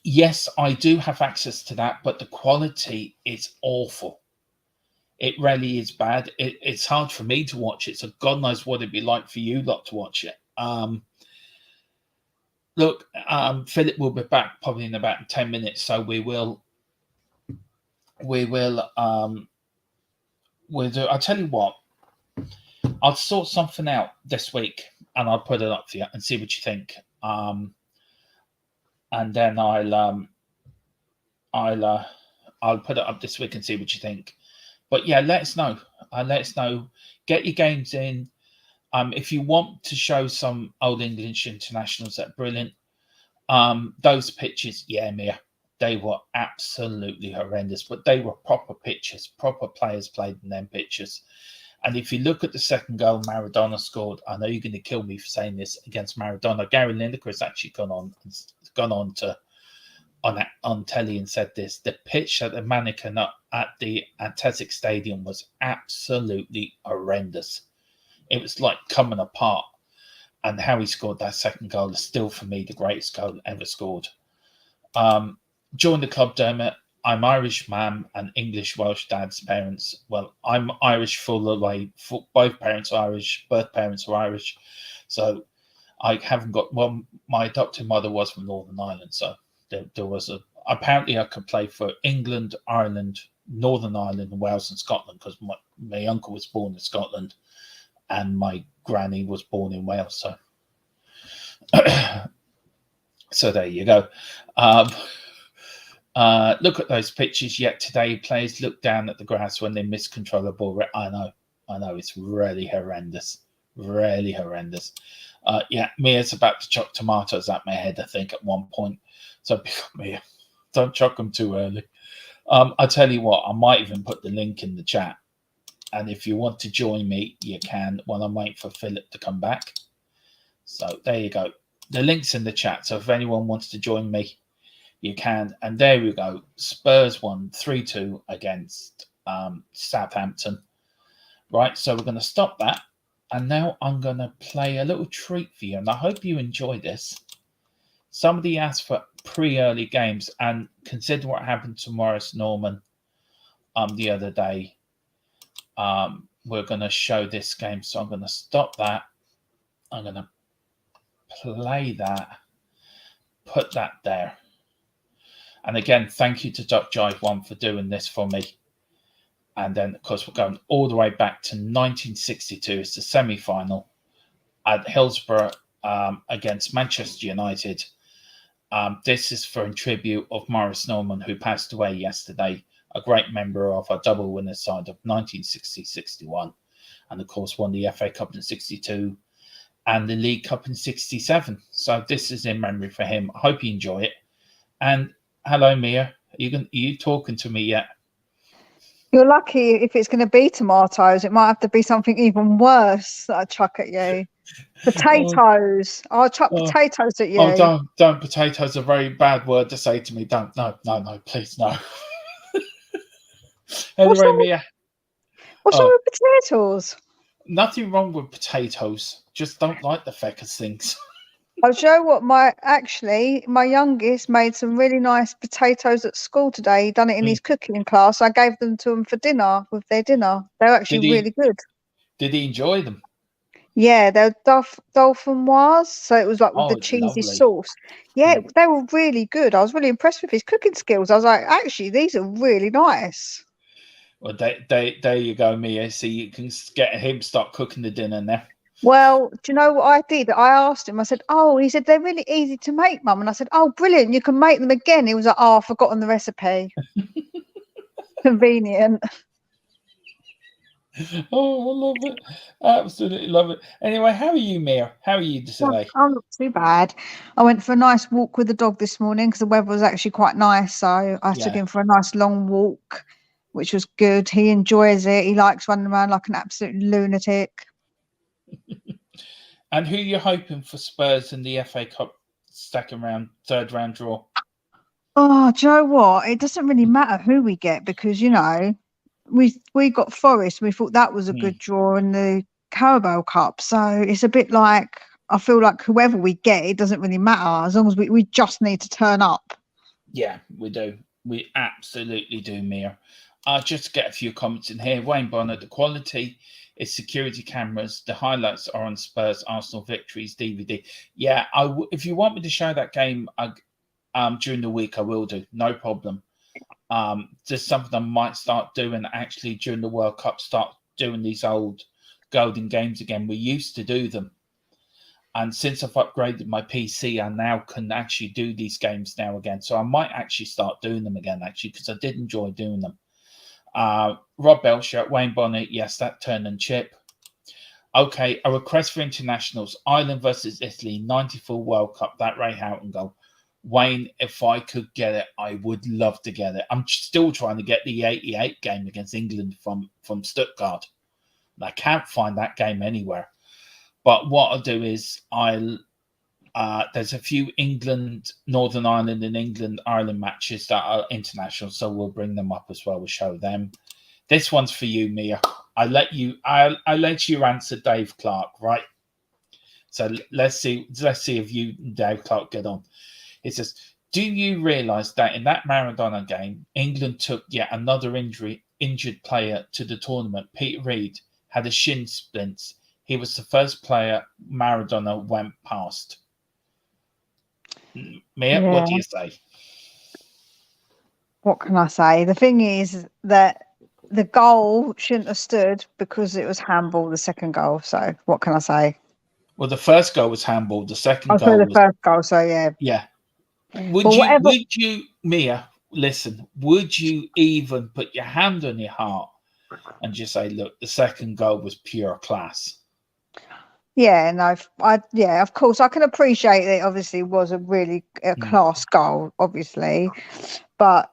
yes, I do have access to that, but the quality is awful. It really is bad. It's hard for me to watch it, so God knows what it'd be like for you lot to watch it. Look, Philip will be back probably in about 10 minutes, so we'll do. I'll tell you what, I'll sort something out this week and I'll put it up for you and see what you think. And then I'll put it up this week and see what you think. But yeah, let us know. Get your games in. If you want to show some old English internationals that are brilliant, those pictures, yeah, Mia, They were absolutely horrendous, but they were proper pitches. Proper players played in them pitches. And if you look at the second goal Maradona scored, I know you're going to kill me for saying this against Maradona. Gary Lineker has actually gone on telly and said this: the pitch at the mannequin at the Thfc Stadium was absolutely horrendous. It was like coming apart. And how he scored that second goal is still, for me, the greatest goal ever scored. Joined the club, Dermot. I'm Irish mum and English Welsh dad's parents. Well, I'm Irish full the way. Both parents are Irish. Both parents are Irish. So I haven't got... Well, my adopted mother was from Northern Ireland. So there was a... Apparently I could play for England, Ireland, Northern Ireland, Wales and Scotland, because my uncle was born in Scotland and my granny was born in Wales. So, so there you go. Look at those pictures. Yet today, players look down at the grass when they miss control of the ball. I know, it's really horrendous, really horrendous. Yeah, Mia's about to chuck tomatoes at my head, I think, at one point. So pick up Mia. Don't chuck them too early. I'll tell you what, I might even put the link in the chat. And if you want to join me, you can while I'm waiting for Philip to come back. So there you go. The link's in the chat. So if anyone wants to join me, you can. And there we go. Spurs won 3-2 against Southampton. Right, so we're going to stop that. And now I'm going to play a little treat for you. And I hope you enjoy this. Somebody asked for pre-early games. And consider what happened to Morris Norman the other day. We're going to show this game. So I'm going to stop that. I'm going to play that. Put that there. And again, thank you to Duck Jive 1 for doing this for me. And then, of course, we're going all the way back to 1962. It's the semi-final at Hillsborough against Manchester United. This is for in tribute of Morris Norman, who passed away yesterday, a great member of our double winner side of 1960-61. And, of course, won the FA Cup in 62 and the League Cup in 67. So this is in memory for him. I hope you enjoy it. And hello, Mia. Are you talking to me yet?
You're lucky if it's going to be tomatoes. It might have to be something even worse that I chuck at you. Potatoes. I'll chuck potatoes at you.
Oh, don't. Potatoes are a very bad word to say to me. Don't. No, please, no. Anyway, Mia.
What's wrong with potatoes?
Nothing wrong with potatoes. Just don't like the feckers things.
I'll show what my youngest made some really nice potatoes at school today. He done it in his cooking class. I gave them to him for dinner with their dinner. They're actually really good.
Did he enjoy them?
Yeah, they're dauphinoise, so it was like with the cheesy
lovely
sauce. Yeah, they were really good. I was really impressed with his cooking skills. I was like, actually, these are really nice.
Well, there you go, Mia. So you can get him start cooking the dinner now.
Well, do you know what I did? I asked him, I said, he said, they're really easy to make, Mum. And I said, oh, brilliant, you can make them again. He was like, I've forgotten the recipe. Convenient.
Oh, I love it. Absolutely love it. Anyway, how are you, Mia? How are you today?
I'm not too bad. I went for a nice walk with the dog this morning because the weather was actually quite nice. So I took him for a nice long walk, which was good. He enjoys it. He likes running around like an absolute lunatic.
And who are you hoping for Spurs in the FA Cup third round draw?
Oh, do you know what? It doesn't really matter who we get because, you know, we got Forest. We thought that was a good draw in the Carabao Cup. So it's a bit like, I feel like whoever we get, it doesn't really matter as long as we just need to turn up.
Yeah, we do. We absolutely do, Mia. Just to get a few comments in here. Wayne Bonner, the quality is security cameras. The highlights are on Spurs Arsenal victories DVD. Yeah, if you want me to show that game during the week, I will do. No problem. Just something I might start doing actually during the World Cup. Start doing these old golden games again. We used to do them, and since I've upgraded my PC, I now can actually do these games now again. So I might actually start doing them again actually because I did enjoy doing them. Rob Belcher, Wayne Bonnet, yes, that turn and chip. Okay, a request for internationals. Ireland versus Italy, 94 World Cup, that Ray Houghton goal. Wayne, if I could get it, I would love to get it. I'm still trying to get the 88 game against England from Stuttgart. And I can't find that game anywhere. But what I'll do is there's a few England, Northern Ireland and Ireland matches that are international, so we'll bring them up as well. We'll show them. This one's for you, Mia. I let you answer Dave Clark, right? So let's see if you and Dave Clark get on. It says, do you realise that in that Maradona game, England took yet another injured player to the tournament? Peter Reid had a shin splint. He was the first player Maradona went past. Mia, what do you say?
What can I say? The thing is that the goal shouldn't have stood because it was handball, the second goal. So what can I say?
Well, the first goal was handball. The second goal
was... first goal, so
yeah. Yeah. Would you, Mia, listen, would you even put your hand on your heart and just say, look, the second goal was pure class?
Yeah, no, of course, I can appreciate that it obviously was a really class goal, obviously. But,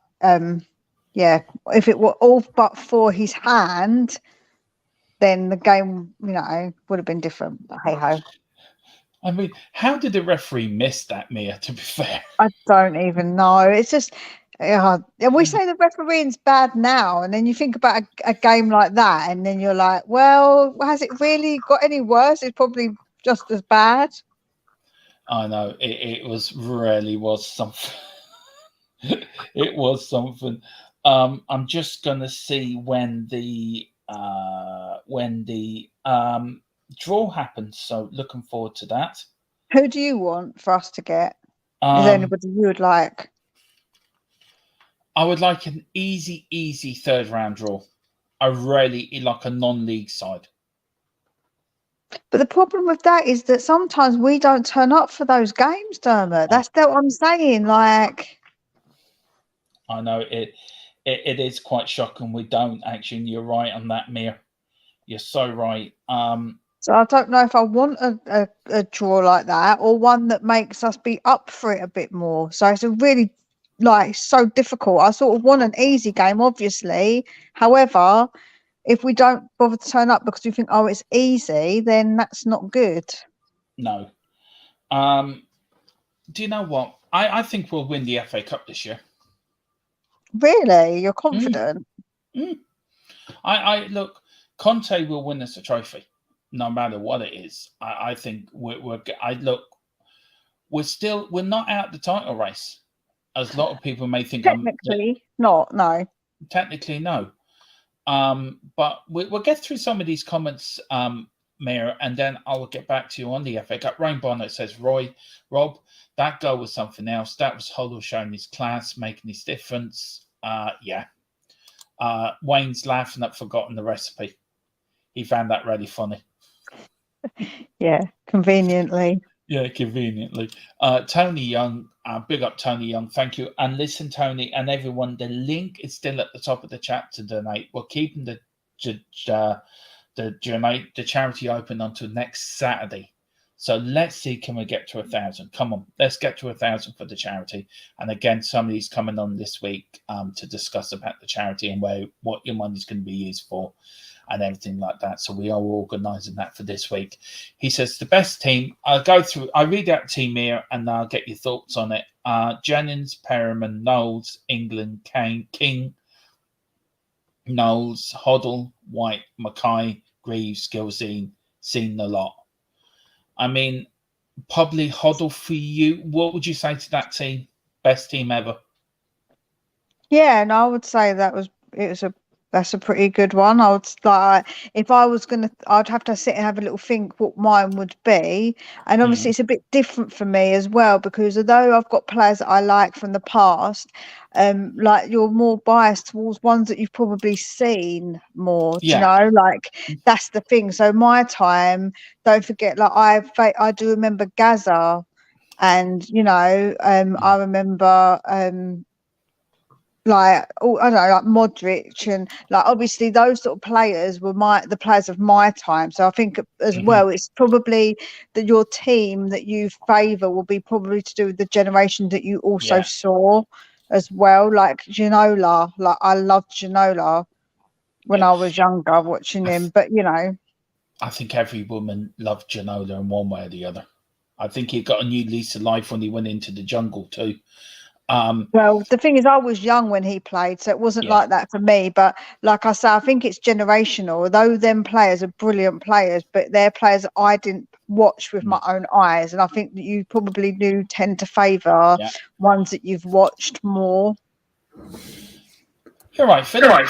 yeah, if it were all but for his hand, then the game, would have been different. But hey-ho.
I mean, how did the referee miss that, Mia, to be fair?
I don't even know. It's just, we say the refereeing's bad now, and then you think about a game like that, and then you're like, well, has it really got any worse? It's probably just as bad.
I know. It really was something. It was something. I'm just going to see when the draw happens, so looking forward to that.
Who do you want for us to get? Is there anybody you would like?
I would like an easy third round draw. I really like a non-league side.
But the problem with that is that sometimes we don't turn up for those games, Dermot. That's what I'm saying. Like,
I know it is quite shocking. We don't actually. And you're right on that, Mia. You're so right.
So I don't know if I want a draw like that, or one that makes us be up for it a bit more. So it's a really so difficult. I sort of want an easy game, obviously. However, if we don't bother to turn up because we think, oh, it's easy, then that's not good.
No. Do you know what? I think we'll win the FA Cup this year.
Really? You're confident?
I look, Conte will win us a trophy, no matter what it is. I think we're not out the title race, as a lot of people may think.
Technically, not. No.
Technically, no. But we'll get through some of these comments, Mayor, and then I'll get back to you on the FA Cup. Rain Bonnet says, Rob, that goal was something else. That was Hoddle showing his class, making his difference. Yeah. Wayne's laughing at forgotten the recipe. He found that really funny.
Yeah, conveniently.
Yeah, conveniently. Tony Young, big up Tony Young, thank you. And listen, Tony and everyone, the link is still at the top of the chat to donate. We're keeping the charity open until next Saturday. So let's see, can we get to 1,000? Come on, let's get to 1,000 for the charity. And again, somebody's coming on this week to discuss about the charity and what your money's going to be used for and everything like that. So we are organising that for this week. He says, the best team, I read out team here and I'll get your thoughts on it. Jennings, Perriman, Knowles, England, King, Knowles, Hoddle, White, Mackay, Greaves, Gilzine, seen a lot. I mean, probably Hoddle for you. What would you say to that team? Best team ever?
Yeah, and I would say that's a pretty good one. I would if I was I'd have to sit and have a little think what mine would be. And obviously it's a bit different for me as well, because although I've got players that I like from the past, you're more biased towards ones that you've probably seen more.
Yeah.
Do you know, that's the thing. So my time, don't forget, I do remember Gaza, and I remember like, oh, I don't know, like Modric, and like obviously those sort of players were the players of my time. So I think as well, it's probably that your team that you favour will be probably to do with the generation that you also saw as well. Like Ginola, like I loved Ginola when I was younger watching him, but you know,
I think every woman loved Ginola in one way or the other. I think he got a new lease of life when he went into the jungle too.
Well, the thing is, I was young when he played, so it wasn't like that for me. But like I say, I think it's generational. Although them players are brilliant players, but they're players that I didn't watch with my own eyes, and I think that you probably do tend to favour ones that you've watched more.
You're right, Philip.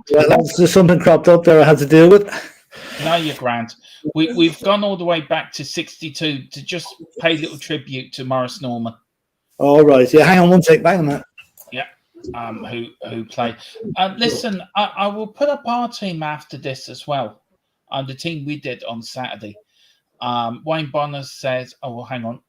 There's something cropped up there I had to deal with.
No, you're grand. We've gone all the way back to 62 to just pay a little tribute to Maurice Norman.
All right. Yeah, hang on one sec. Back on that.
Yeah. Who played. Listen, I will put up our team after this as well. The team we did on Saturday. Wayne Bonner says, hang on.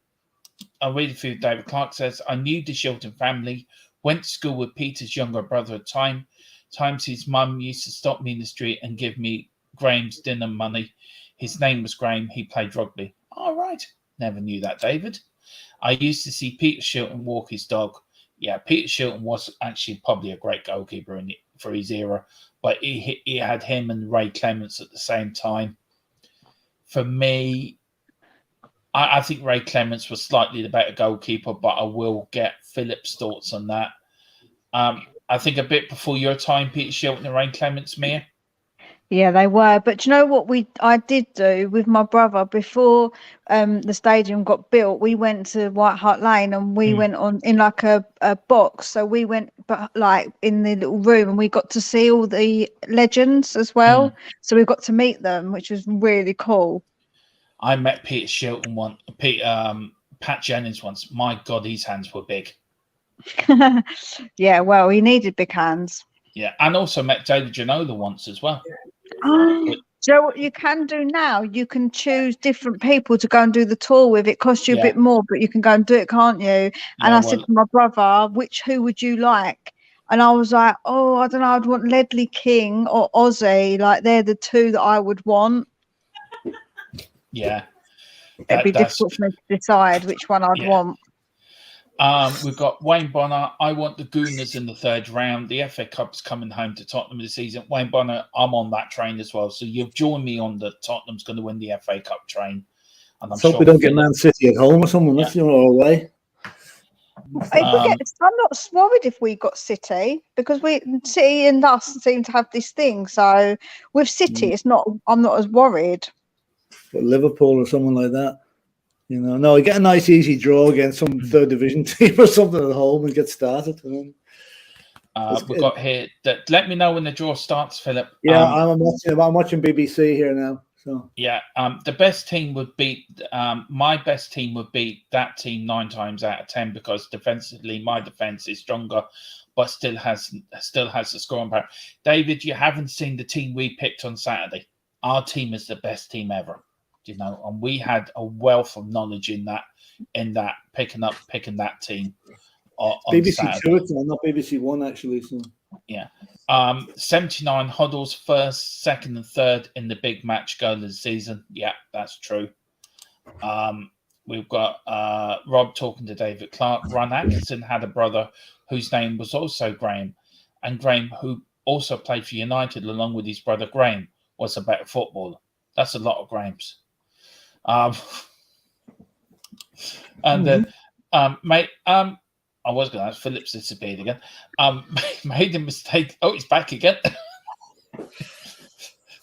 I'll read a few. David Clark says, I knew the Shilton family, went to school with Peter's younger brother at times his mum used to stop me in the street and give me Graham's dinner money. His name was Graham. He played rugby. All right. Never knew that, David. I used to see Peter Shilton walk his dog. Yeah, Peter Shilton was actually probably a great goalkeeper for his era, but he had him and Ray Clements at the same time. For me, I think Ray Clements was slightly the better goalkeeper, but I will get Philip's thoughts on that. I think a bit before your time, Peter Shilton and Ray Clements, Mia.
Yeah, they were. But you know what I did do with my brother before the stadium got built? We went to White Hart Lane and we went on in like a box. So we went like in the little room and we got to see all the legends as well. So we got to meet them, which was really cool.
I met Peter Shilton once, Pat Jennings once. My God, his hands were big.
Yeah, well, he needed big hands.
Yeah, and also met David Ginola once as well.
So what you can do now, you can choose different people to go and do the tour with. It costs you a bit more, but you can go and do it, can't you? And I said to my brother, who would you like? And I was like, I don't know, I'd want Ledley King or Ozzy. Like, they're the two that I would want.
Yeah.
It'd be difficult for me to decide which one I'd want.
We've got Wayne Bonner. I want the Gooners in the third round. The FA Cup's coming home to Tottenham this season. Wayne Bonner, I'm on that train as well. So you've joined me on the Tottenham's going to win the FA Cup train. And I'm
sure we don't get Man City at home or someone. That's the other way.
I'm not worried if we got City, because City and us seem to have this thing. So with City, I'm not as worried.
But Liverpool or someone like that. You know, no, you get a nice easy draw against some third division team or something at home and get started. We've
got here that let me know when the draw starts, Philip.
Yeah, I'm watching BBC here now. So
yeah, the best team would beat my best team would beat that team 9 times out of 10, because defensively my defense is stronger, but still has the scoring power. David, you haven't seen the team we picked on Saturday. Our team is the best team ever. You know, and we had a wealth of knowledge in that picking that team on
BBC
Saturday.
2, not BBC 1 actually. So
yeah, 79 Huddle's first, second, and third in the big match goal of the season. Yeah, that's true. We've got Rob talking to David Clark. Ron Atkinson had a brother whose name was also Graham, and Graham, who also played for United along with his brother Graham, was a better footballer. That's a lot of Grahams. And then, mate, I was going to ask, Phillips disappeared again. Made a mistake. Oh, he's back again.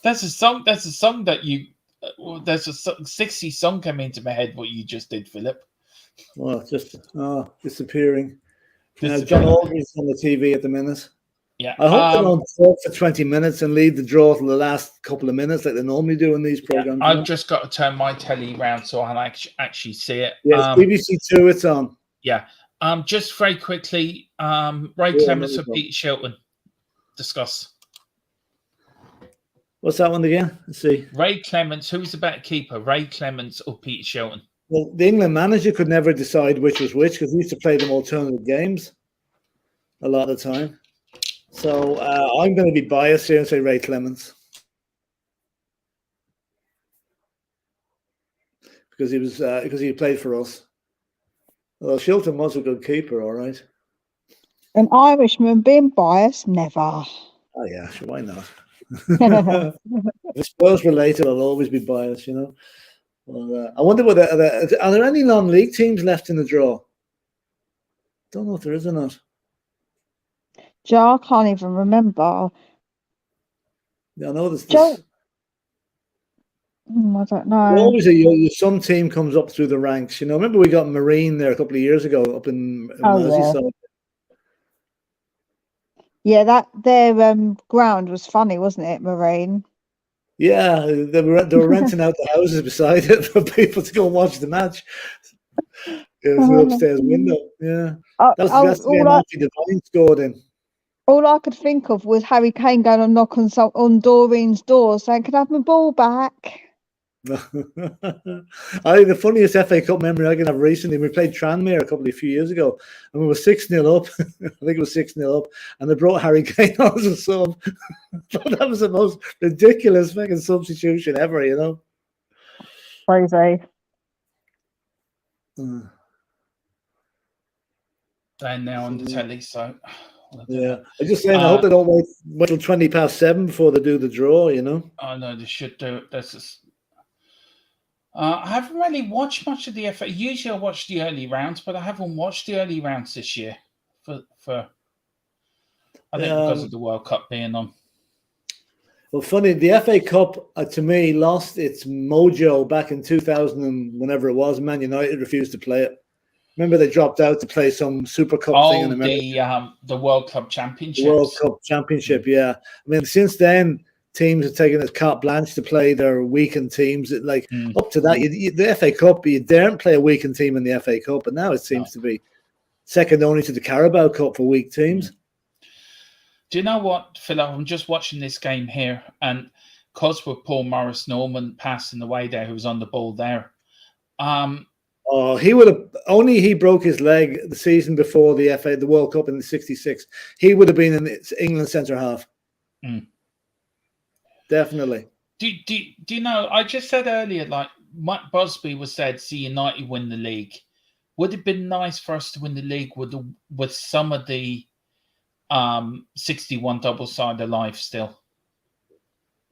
That's a song that you. There's a 60s song coming into my head. What you just did, Philip.
Well, just disappearing. John Aldridge's on the TV at the minute.
Yeah,
I hope they don't talk for 20 minutes and leave the draw to the last couple of minutes like they normally do in these programs.
I've just got to turn my telly around so I can actually see it.
Yes, BBC 2, it's on.
Yeah. Just very quickly, Ray Clements or Peter Shilton. Discuss.
What's that one again? Let's see.
Ray Clements, who's the better keeper, Ray Clements or Peter Shilton?
Well, the England manager could never decide which was which because he used to play them alternative games. a lot of the time. So I'm going to be biased here and say Ray Clemens because he played for us. Well, Shilton was a good keeper, all right.
An Irishman being biased, never.
Oh yeah, sure, why not? If Spurs related, I'll always be biased, you know. Well, I wonder whether are there any non-league teams left in the draw? Don't know if there is or not.
Joe, I can't even remember.
Yeah, I know there's
Joe, I don't know.
always some team comes up through the ranks. You know, remember we got Marine there a couple of years ago up in Merseyside.
Yeah, their ground was funny, wasn't it, Marine?
Yeah, they were renting out the houses beside it for people to go and watch the match. It was an upstairs window. Yeah, that's the game Anthony Devine scored in.
All I could think of was Harry Kane going and knock on Doreen's door saying, "Can I have my ball back?"
I think the funniest FA Cup memory I can have recently, we played Tranmere a few years ago, and we were 6-0 up. I think it was 6-0 up, and they brought Harry Kane on as a sub. That was the most ridiculous fucking substitution ever, you know.
Crazy.
They're now on the telly, so
yeah. I'm just saying, I hope they don't wait till 7:20 before they do the draw, you know.
I know they should do it. That's just. I haven't really watched much of the FA. Usually I watch the early rounds, but I haven't watched the early rounds this year for I think because of the World Cup being on.
Well, funny, the FA Cup to me lost its mojo back in 2000 and whenever it was. Man United refused to play it. Remember they dropped out to play some Super Cup thing in America.
The World Cup Championship.
World Cup Championship, yeah. I mean, since then, teams have taken a carte blanche to play their weakened teams. Up to that, the FA Cup, you daren't play a weakened team in the FA Cup, but now it seems to be second only to the Carabao Cup for weak teams.
Do you know what, Philip? I'm just watching this game here, and because with Paul Morris-Norman passing away there, who was on the ball there.
He would have he broke his leg the season before the World Cup in '66. He would have been in England centre half. Definitely.
Do you know? I just said earlier, like Mike Busby was said, "See United win the league." Would it have been nice for us to win the league with some of the 61 double-sided alive still?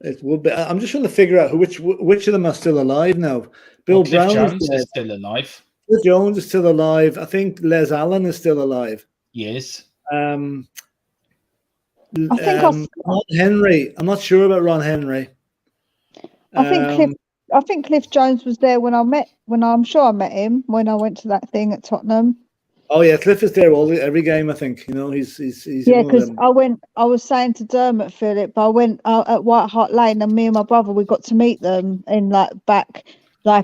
It would be. I'm just trying to figure out which of them are still alive now. Bill
Cliff
Brown
Jones is still alive.
Cliff Jones is still alive. I think Les Allen is still alive.
Yes.
Ron Henry. I'm not sure about Ron Henry.
I think Cliff Jones was there when I'm sure I met him when I went to that thing at Tottenham.
Oh yeah, Cliff is there every game. I think he's
because I was saying to Dermot, Philip, I went out at White Hart Lane, and me and my brother we got to meet them in back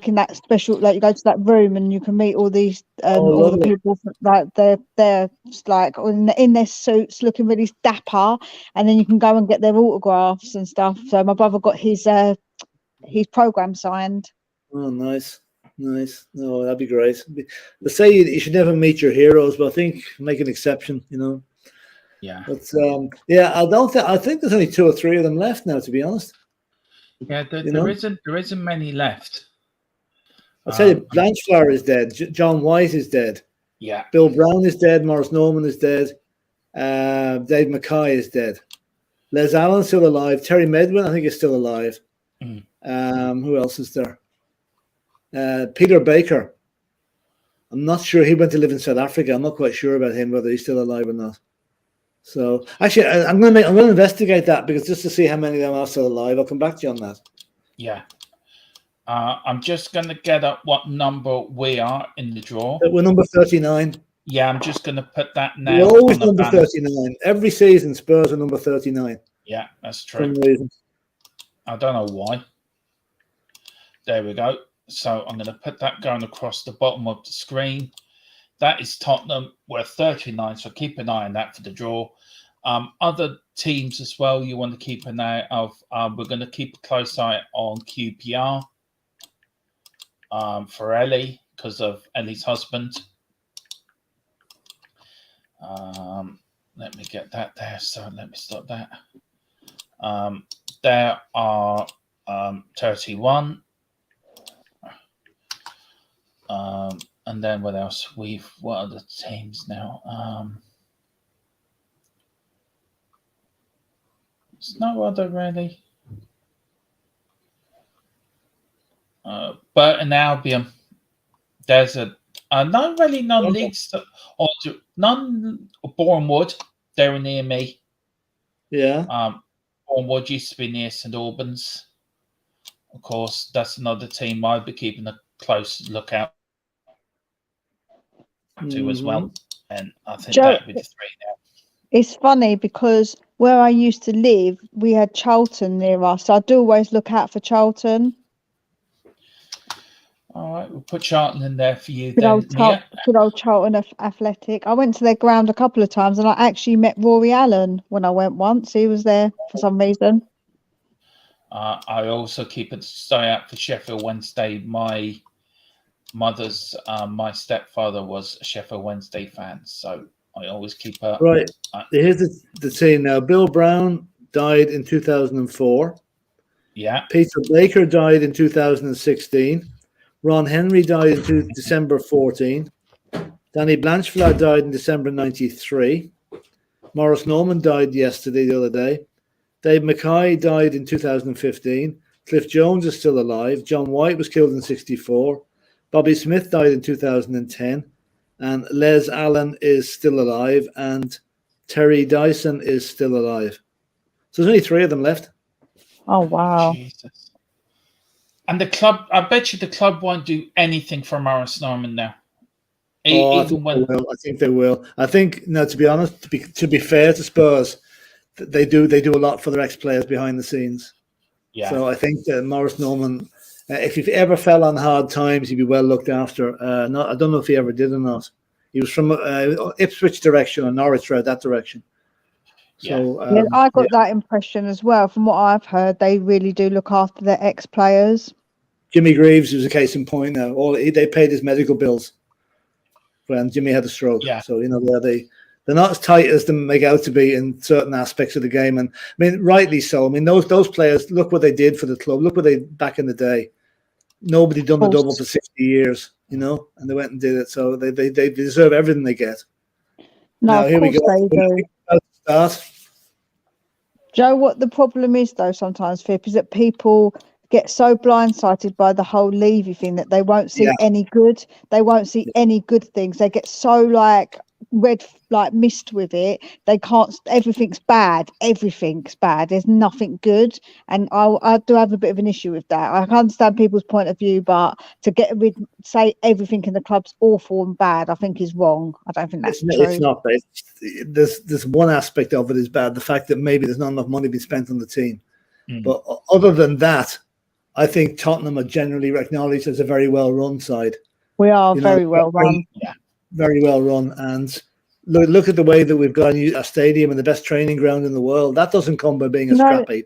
in that special you go to that room and you can meet all these all the people they're just in their suits looking really dapper, and then you can go and get their autographs and stuff. So my brother got his program signed.
Oh, nice. No, that'd be great. They say you should never meet your heroes, but I think make an exception, you know.
Yeah.
But I think there's only 2 or 3 of them left now, to be honest.
Yeah, there isn't many left.
I'll tell you, Blanchflower is dead. John White is dead.
Yeah.
Bill Brown is dead. Morris Norman is dead. Dave Mackay is dead. Les Allen's still alive. Terry Medwin, I think, is still alive. Who else is there? Peter Baker. I'm not sure. He went to live in South Africa. I'm not quite sure about him, whether he's still alive or not. So actually, I'm going to investigate that, because just to see how many of them are still alive. I'll come back to you on that.
Yeah. I'm just going to get up what number we are in the draw.
We're number 39.
Yeah, I'm just going to put that now.
We're always number 39. Every season, Spurs are number 39.
Yeah, that's true.
For some reason.
I don't know why. There we go. So I'm going to put that going across the bottom of the screen. That is Tottenham. We're 39, so keep an eye on that for the draw. Other teams as well you want to keep an eye of. We're going to keep a close eye on QPR for Ellie, because of Ellie's husband. let me get that there. So let me stop that. There are 31. And then what else? What are the teams now? There's no other really. Burton Albion. There's none leagues or none. Bournemouth. They're near me.
Yeah.
Bournemouth used to be near St Albans. Of course, that's another team I'd be keeping a close lookout to as well. And I think that would be the three now.
It's funny because where I used to live, we had Charlton near us. So I do always look out for Charlton.
All right, we'll put Charlton in there for you
Good
then.
old Charlton Athletic. I went to their ground a couple of times and I actually met Rory Allen when I went once. He was there for some reason.
I also keep an eye out for Sheffield Wednesday. My mother's, my stepfather was a Sheffield Wednesday fan, so I always keep a...
Right, here's the team now. Bill Brown died in 2004.
Yeah.
Peter Baker died in 2016. Ron Henry died in December 14. Danny Blanchflower died in December 93. Morris Norman died yesterday, the other day. Dave Mackay died in 2015. Cliff Jones is still alive. John White was killed in 64. Bobby Smith died in 2010. And Les Allen is still alive. And Terry Dyson is still alive. So there's only 3 of them left.
Oh, wow.
Jesus. And the club, I bet you the club won't do anything for Morris Norman now.
I think they will. I think, no, to be honest, to be fair to Spurs, they do a lot for their ex-players behind the scenes.
Yeah.
So I think that Morris Norman, if he ever fell on hard times, he'd be well looked after. I don't know if he ever did or not. He was from Ipswich direction or Norwich Road, that direction. So
I got that impression as well. From what I've heard, they really do look after their ex-players.
Jimmy Greaves was a case in point now. They paid his medical bills when Jimmy had a stroke.
Yeah.
So, they're not as tight as they make out to be in certain aspects of the game. And I mean, rightly so. I mean, those players, look what they did for the club. Look what they, back in the day, nobody done the double for 60 years, and they went and did it. So they deserve everything they get.
No,
now, here we go.
They do.
Start.
Joe, what the problem is though sometimes, Fip, is that people get so blindsided by the whole Levy thing that they won't see any good. They won't see any good things. They get so missed with it. They can't. Everything's bad. Everything's bad. There's nothing good. And I do have a bit of an issue with that. I can understand people's point of view, but to say everything in the club's awful and bad, I think is wrong. I don't think that's true.
It's not. There's one aspect of it is bad. The fact that maybe there's not enough money being spent on the team. But other than that, I think Tottenham are generally acknowledged as a very well-run side.
We are very well run.
Yeah, very well run. And look at the way that we've got a stadium and the best training ground in the world. That doesn't come by being a scrappy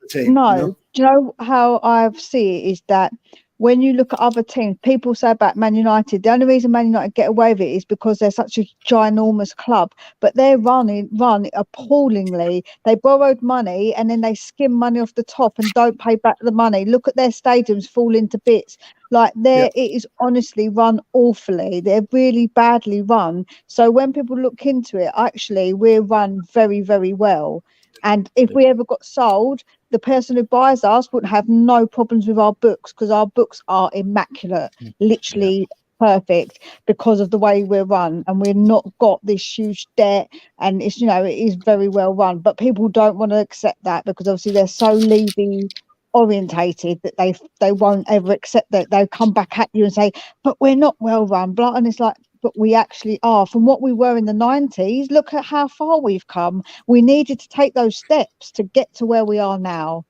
team.
No. Do you know how I see it is that when you look at other teams, people say about Man United, the only reason Man United get away with it is because they're such a ginormous club, but they're run appallingly. They borrowed money and then they skim money off the top and don't pay back the money. Look at their stadiums falling to bits. It is honestly run awfully. They're really badly run. So when people look into it, actually, we're run very, very well. And if we ever got sold, the person who buys us would have no problems with our books because our books are immaculate, literally perfect because of the way we're run. And we're not got this huge debt and it's, it is very well run. But people don't want to accept that because obviously they're so Levy orientated that they won't ever accept that. They'll come back at you and say, but we're not well run. And it's like, but we actually are. From what we were in the 90s, look at how far we've come. We needed to take those steps to get to where we are now.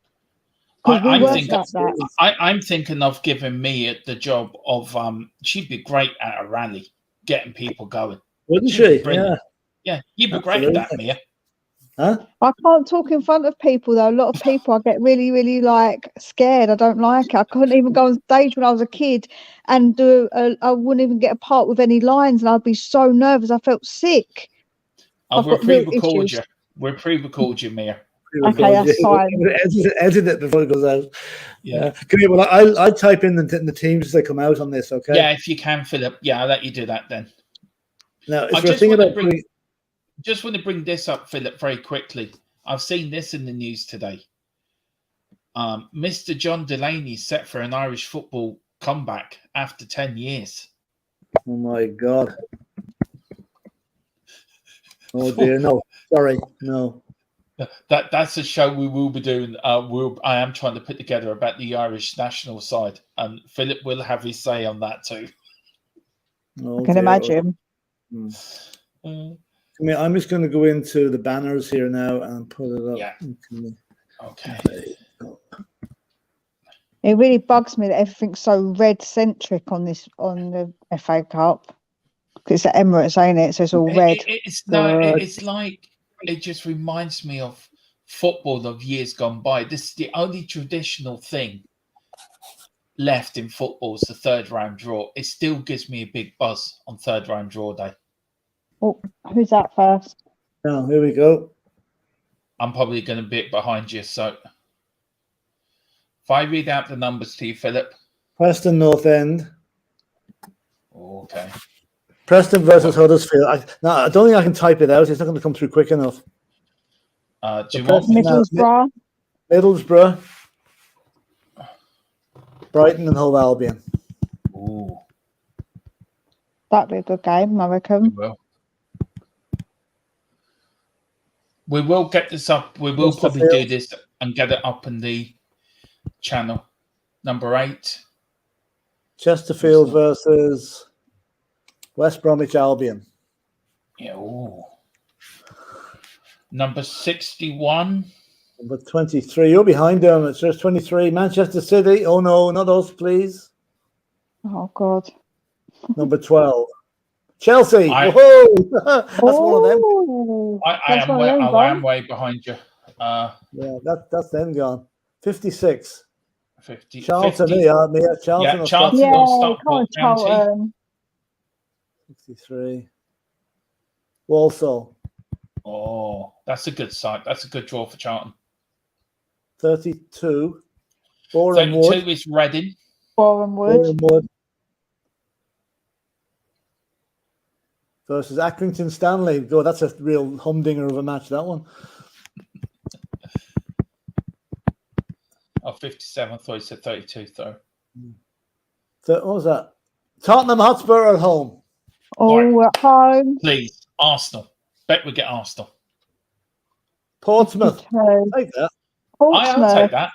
I'm thinking of giving Mia the job of she'd be great at a rally, getting people going.
Wouldn't she?
Yeah, you'd be great at that, Mia.
Huh?
I can't talk in front of people though. A lot of people I get really, really scared. I don't like it. I couldn't even go on stage when I was a kid and I wouldn't even get a part with any lines and I'd be so nervous. I felt sick. I've
We're
got real
pre-recorded
issues.
you. We're pre-recorded you, Mia.
Okay, that's fine.
Edit it before it goes out.
Yeah.
Come here, well, I type in the teams as they come out on this, okay?
Yeah, if you can, Philip. Yeah, I'll let you do that then.
Now,
I
is there a thing about
just want to bring this up, Philip, very quickly. I've seen this in the news today. Mr. John Delaney set for an Irish football comeback after 10 years.
Oh my God. Oh dear, no. Sorry, no.
That's a show we will be doing. I am trying to put together about the Irish national side, and Philip will have his say on that too.
Oh,
I can imagine.
I mean, I'm just going to go into the banners here now and put it up.
Yeah. Okay.
It really bugs me that everything's so red centric on the FA Cup. It's at Emirates, ain't it? So it's all red.
It's like it just reminds me of football of years gone by. This is the only traditional thing left in football is the third round draw. It still gives me a big buzz on third round draw day.
Oh, who's that first?
Oh, here we go.
I'm probably going to be behind you. So if I read out the numbers to you, Philip.
Preston North End.
Okay.
Preston versus Huddersfield. I don't think I can type it out. It's not going to come through quick enough.
Do you want
Middlesbrough?
Middlesbrough. Brighton and Hove Albion.
Ooh.
That'd be a good game, I reckon.
We will get this up. We will probably do this and get it up in the channel. Number 8.
Chesterfield versus West Bromwich Albion.
Yeah. Ooh. Number 61.
Number 23. You're behind them. It says 23. Manchester City. Oh no, not us, please.
Oh God.
Number 12. Chelsea. Whoa! That's one of them.
I am way behind you.
Yeah, that's them gone. 56.
50.
Charlton,
50.
Charlton.
Yeah, Charlton will stop
Charlton.
63. Walsall.
Oh, that's a good side. That's a good draw for Charlton.
32. Boreham
32
Wood.
is Reading.
Boreham Wood.
Versus Accrington Stanley. God, that's a real humdinger of a match, that one.
57. I thought you said 32, though.
So, what was that? Tottenham Hotspur at home.
Oh, at home.
Please, Arsenal. Bet we get Arsenal.
Portsmouth. Take that.
I'll take that.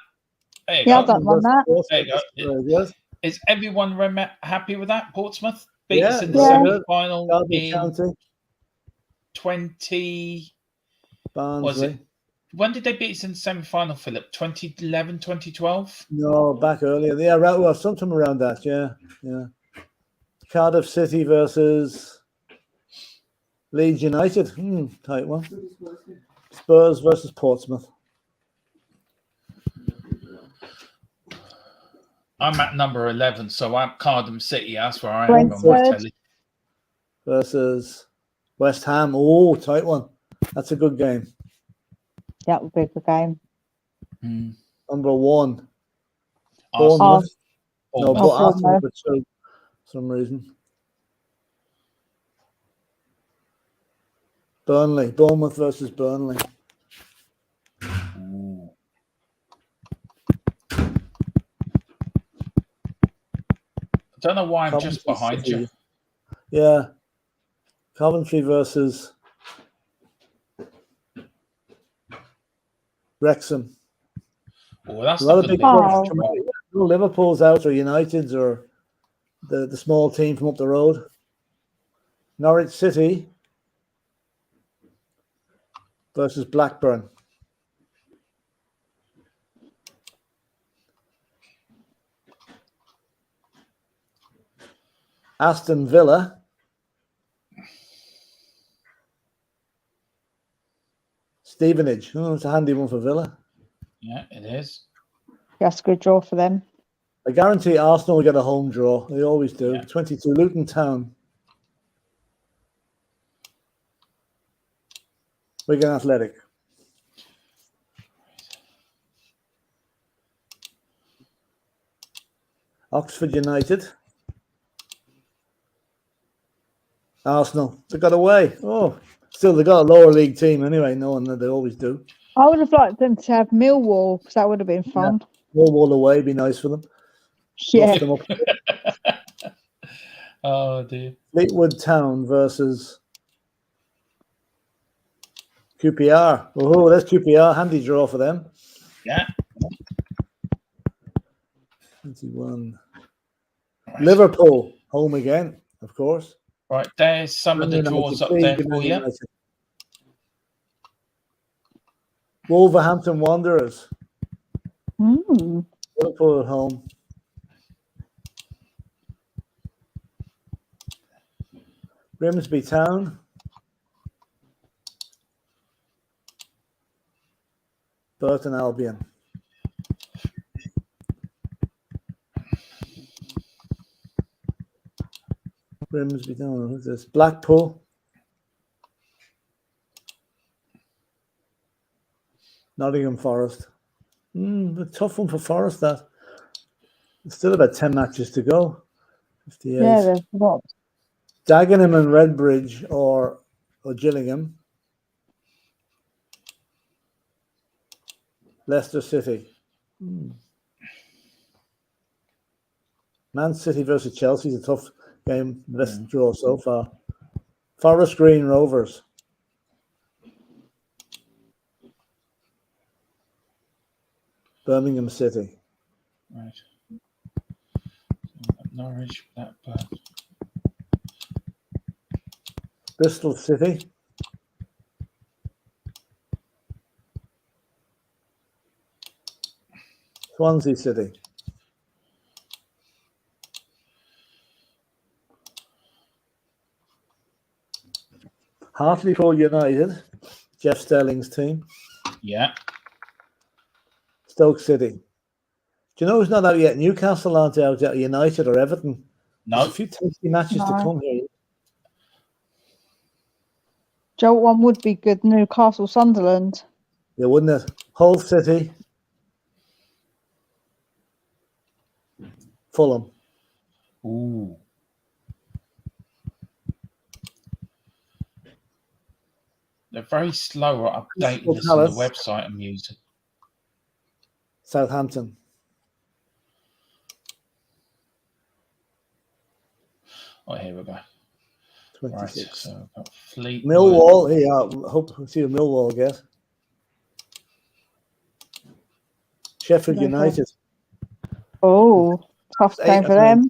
There you go.
I don't want that.
There you go. Is everyone happy with that? Portsmouth beat us in the semi-final in 20. Was it? When did they beat us in the semi-final, Philip? 2011, 2012?
No, back earlier. Yeah, well, sometime around that. Yeah. Cardiff City versus Leeds United. Tight one. Spurs versus Portsmouth.
I'm at number 11, so I'm Cardiff City. That's where I am on my telly.
Versus West Ham. Oh, tight one. That's a good game.
That would be a good game.
Number 1.
Arsenal.
No, but Arsenal number 2 for some reason. Bournemouth versus Burnley.
I don't know why I'm just behind you.
Yeah. Coventry versus Wrexham.
Oh, that's
a lot of big ones. Liverpool's out, or United's, or the small team from up the road. Norwich City versus Blackburn. Aston Villa. Stevenage. Oh, it's a handy one for Villa.
Yeah, it is.
That's a good draw for them.
I guarantee Arsenal will get a home draw. They always do.
Yeah.
22, Luton Town. Wigan Athletic. Oxford United. Arsenal. They got away. Oh, still they got a lower league team anyway, knowing that they always do.
I would have liked them to have Millwall because that would have been fun.
Millwall away, be nice for them.
Yeah.
Them up.
Oh dear.
Fleetwood Town versus QPR. Oh, that's QPR. Handy draw for them.
Yeah.
21. Right. Liverpool home again, of course.
Right, there's some of the draws up there for you.
Wolverhampton Wanderers.
Mm.
Liverpool at home. Grimsby Town. Burton Albion. Grimsby Town. Who's this? Blackpool. Nottingham Forest. A tough one for Forest, that. There's still about 10 matches to go. 58.
Yeah, there's lots.
Dagenham and Redbridge or Gillingham. Leicester City. Man City versus Chelsea is a tough game. Best draw so far. Forest Green Rovers. Birmingham City.
Right. Norwich, Blackburn.
Bristol City. Swansea City. Hartlepool United. Jeff Sterling's team.
Yeah.
Stoke City. Do you know who's not out yet? Newcastle aren't out yet. United or Everton.
No.
There's a few tasty matches to come here.
Joe, one would be good. Newcastle, Sunderland.
Yeah, wouldn't it? Hull City. Fulham.
Ooh. They're very slow at updating this on the website I'm using.
Southampton.
Oh, here we go.
26.
Right, so I've got Fleet.
Millwall. Yeah, hope we see a Millwall get. Sheffield United.
Oh, tough game for them.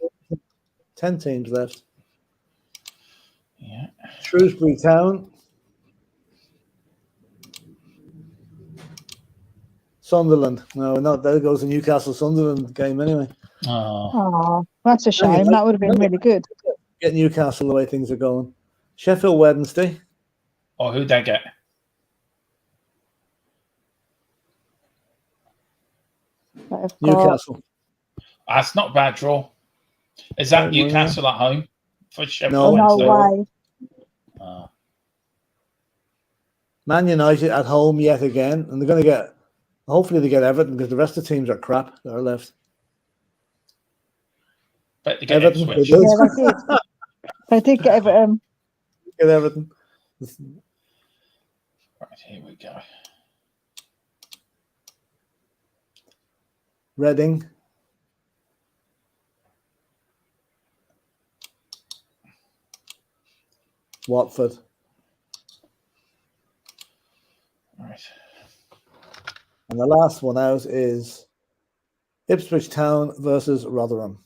10 teams left.
Yeah.
Shrewsbury Town. Sunderland. No, there goes the Newcastle Sunderland game anyway.
Oh,
that's a shame. That would have been really good.
Get Newcastle the way things are going. Sheffield Wednesday.
Oh, who'd they get?
Newcastle.
That's not a bad draw. Is that Newcastle at home for Sheffield
Wednesday?
No
way.
Man United at home yet again, and they're going to get. Hopefully they get Everton because the rest of the teams are crap that are left.
But they get
Everton.
Ipswich.
Yeah, they did. They did get Everton.
Get Everton.
Right, here we go.
Reading. Watford.
Right.
And the last one out is Ipswich Town versus Rotherham.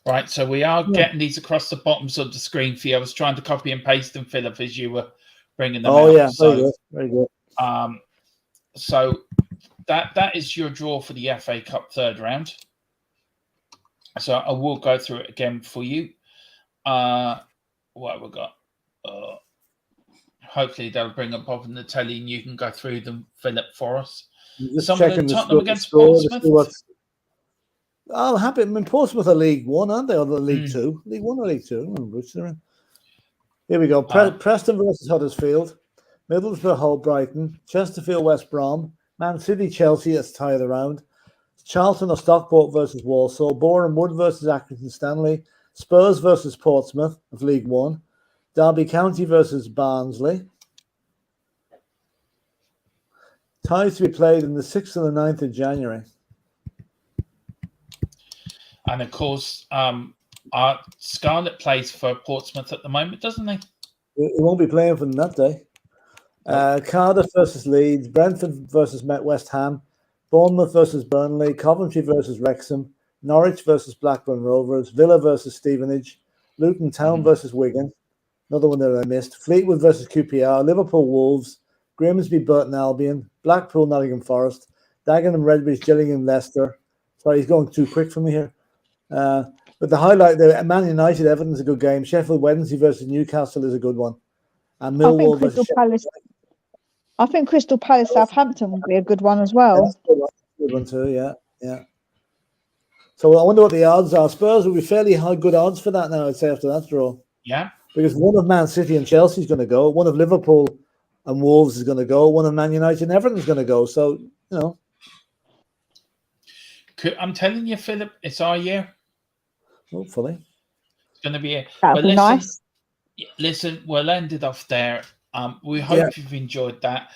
Right, so we are getting these across the bottoms of the screen for you. I was trying to copy and paste them, Philip, as you were bringing them out.
Oh, yeah,
so,
very good. Very good.
So that is your draw for the FA Cup third round. So I will go through it again for you. What have we got? Hopefully they'll bring them up on the telly and you can go through them, Philip, for us.
Just
Some
checking
of the
the
Tottenham against
score
Portsmouth.
I'm happy. I mean, Portsmouth are League One, aren't they? Or the League Two? League One or League Two? I don't remember which they're in. Here we go. Preston versus Huddersfield. Middlesbrough, Hull, Brighton, Chesterfield, West Brom, Man City, Chelsea as tie of the round, Charlton or Stockport versus Walsall, Boreham Wood versus Accrington Stanley, Spurs versus Portsmouth of League One, Derby County versus Barnsley. Ties to be played in the 6th and the 9th of January.
And of course, Scarlett plays for Portsmouth at the moment, doesn't he?
He won't be playing for them that day. Cardiff versus Leeds, Brentford versus West Ham, Bournemouth versus Burnley, Coventry versus Wrexham, Norwich versus Blackburn Rovers, Villa versus Stevenage, Luton Town versus Wigan, another one that I missed, Fleetwood versus QPR, Liverpool Wolves, Grimsby Burton Albion, Blackpool Nottingham Forest, Dagenham Redbridge Gillingham Leicester. Sorry, he's going too quick for me here. But the highlight there, Man United Everton is a good game. Sheffield Wednesday versus Newcastle is a good one. And Millwall versus
Palace. I think Crystal Palace Southampton would be a good one as well.
That's a good one too, yeah. So I wonder what the odds are. Spurs will be fairly high, good odds for that now, I'd say, after that draw.
Yeah.
Because one of Man City and Chelsea is going to go, one of Liverpool and Wolves is going to go, one of Man United and Everton is going to go. So, you know.
I'm telling you, Philip, it's our year.
Hopefully.
It's going to be a...
That would be nice.
Listen, we'll end it off there. We hope you've enjoyed that.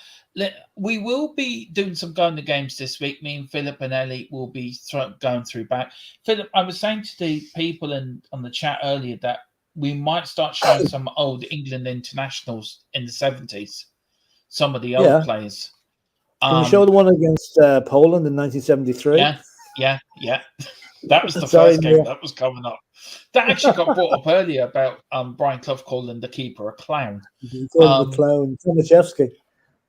We will be doing some going to games this week. Me and Philip and Ellie will be going through back. Philip, I was saying to the people on the chat earlier that we might start showing some old England internationals in the 70s. Some of the old players.
Can you show the one against Poland in 1973?
Yeah. That was the first game that was coming up. That actually got brought up earlier about Brian Clough calling the keeper a clown.
The clown, Thfc.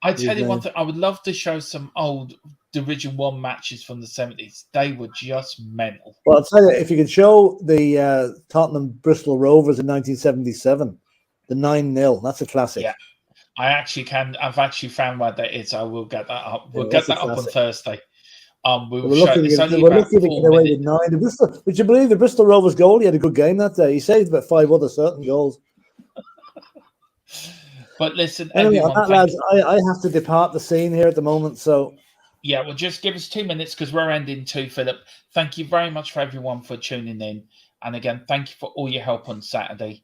I tell you one thing, I would love to show some old Division 1 matches from the 70s. They were just mental. Well,
I'll tell you, if you can show the Tottenham Bristol Rovers in 1977, the 9-0, that's a classic.
Yeah, I actually can. I've actually found where that is. I will get that up. We'll get that up on Thursday. We will show it's only about 4 minutes.
Would you believe the Bristol Rovers goalie had a good game that day? He saved about 5 other certain goals.
But listen,
anyway, on that, lads, I have to depart the scene here at the moment. So,
yeah, well, just give us 2 minutes because we're ending too, Philip. Thank you very much for everyone for tuning in, and again, thank you for all your help on Saturday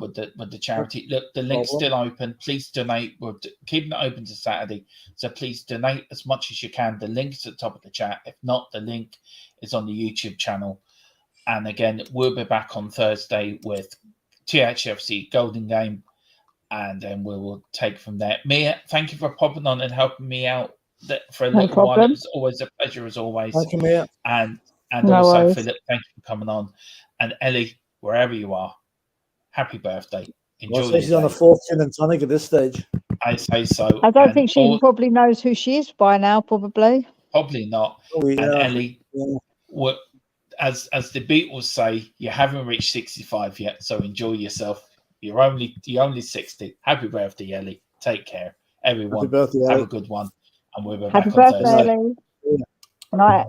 with the charity. Look, the link's still open. Please donate. We're keeping it open to Saturday, so please donate as much as you can. The link's at the top of the chat. If not, the link is on the YouTube channel. And again, we'll be back on Thursday with THFC Golden Game. And then we will take from there. Mia, thank you for popping on and helping me out for a little while. It was always a pleasure, as always.
Thank you, Mia.
And also, Philip, thank you for coming on. And Ellie, wherever you are, happy birthday. Enjoy
she's on a 4th gin and tonic at this stage.
I say so.
I don't think she probably knows who she is by now, probably.
Probably not. And Ellie, as the Beatles say, you haven't reached 65 yet, so enjoy yourself. You're only 60. Happy birthday, Ellie. Take care. Everyone, have a good one. And we'll be back on Thursday.
Happy birthday, Ellie. Good night.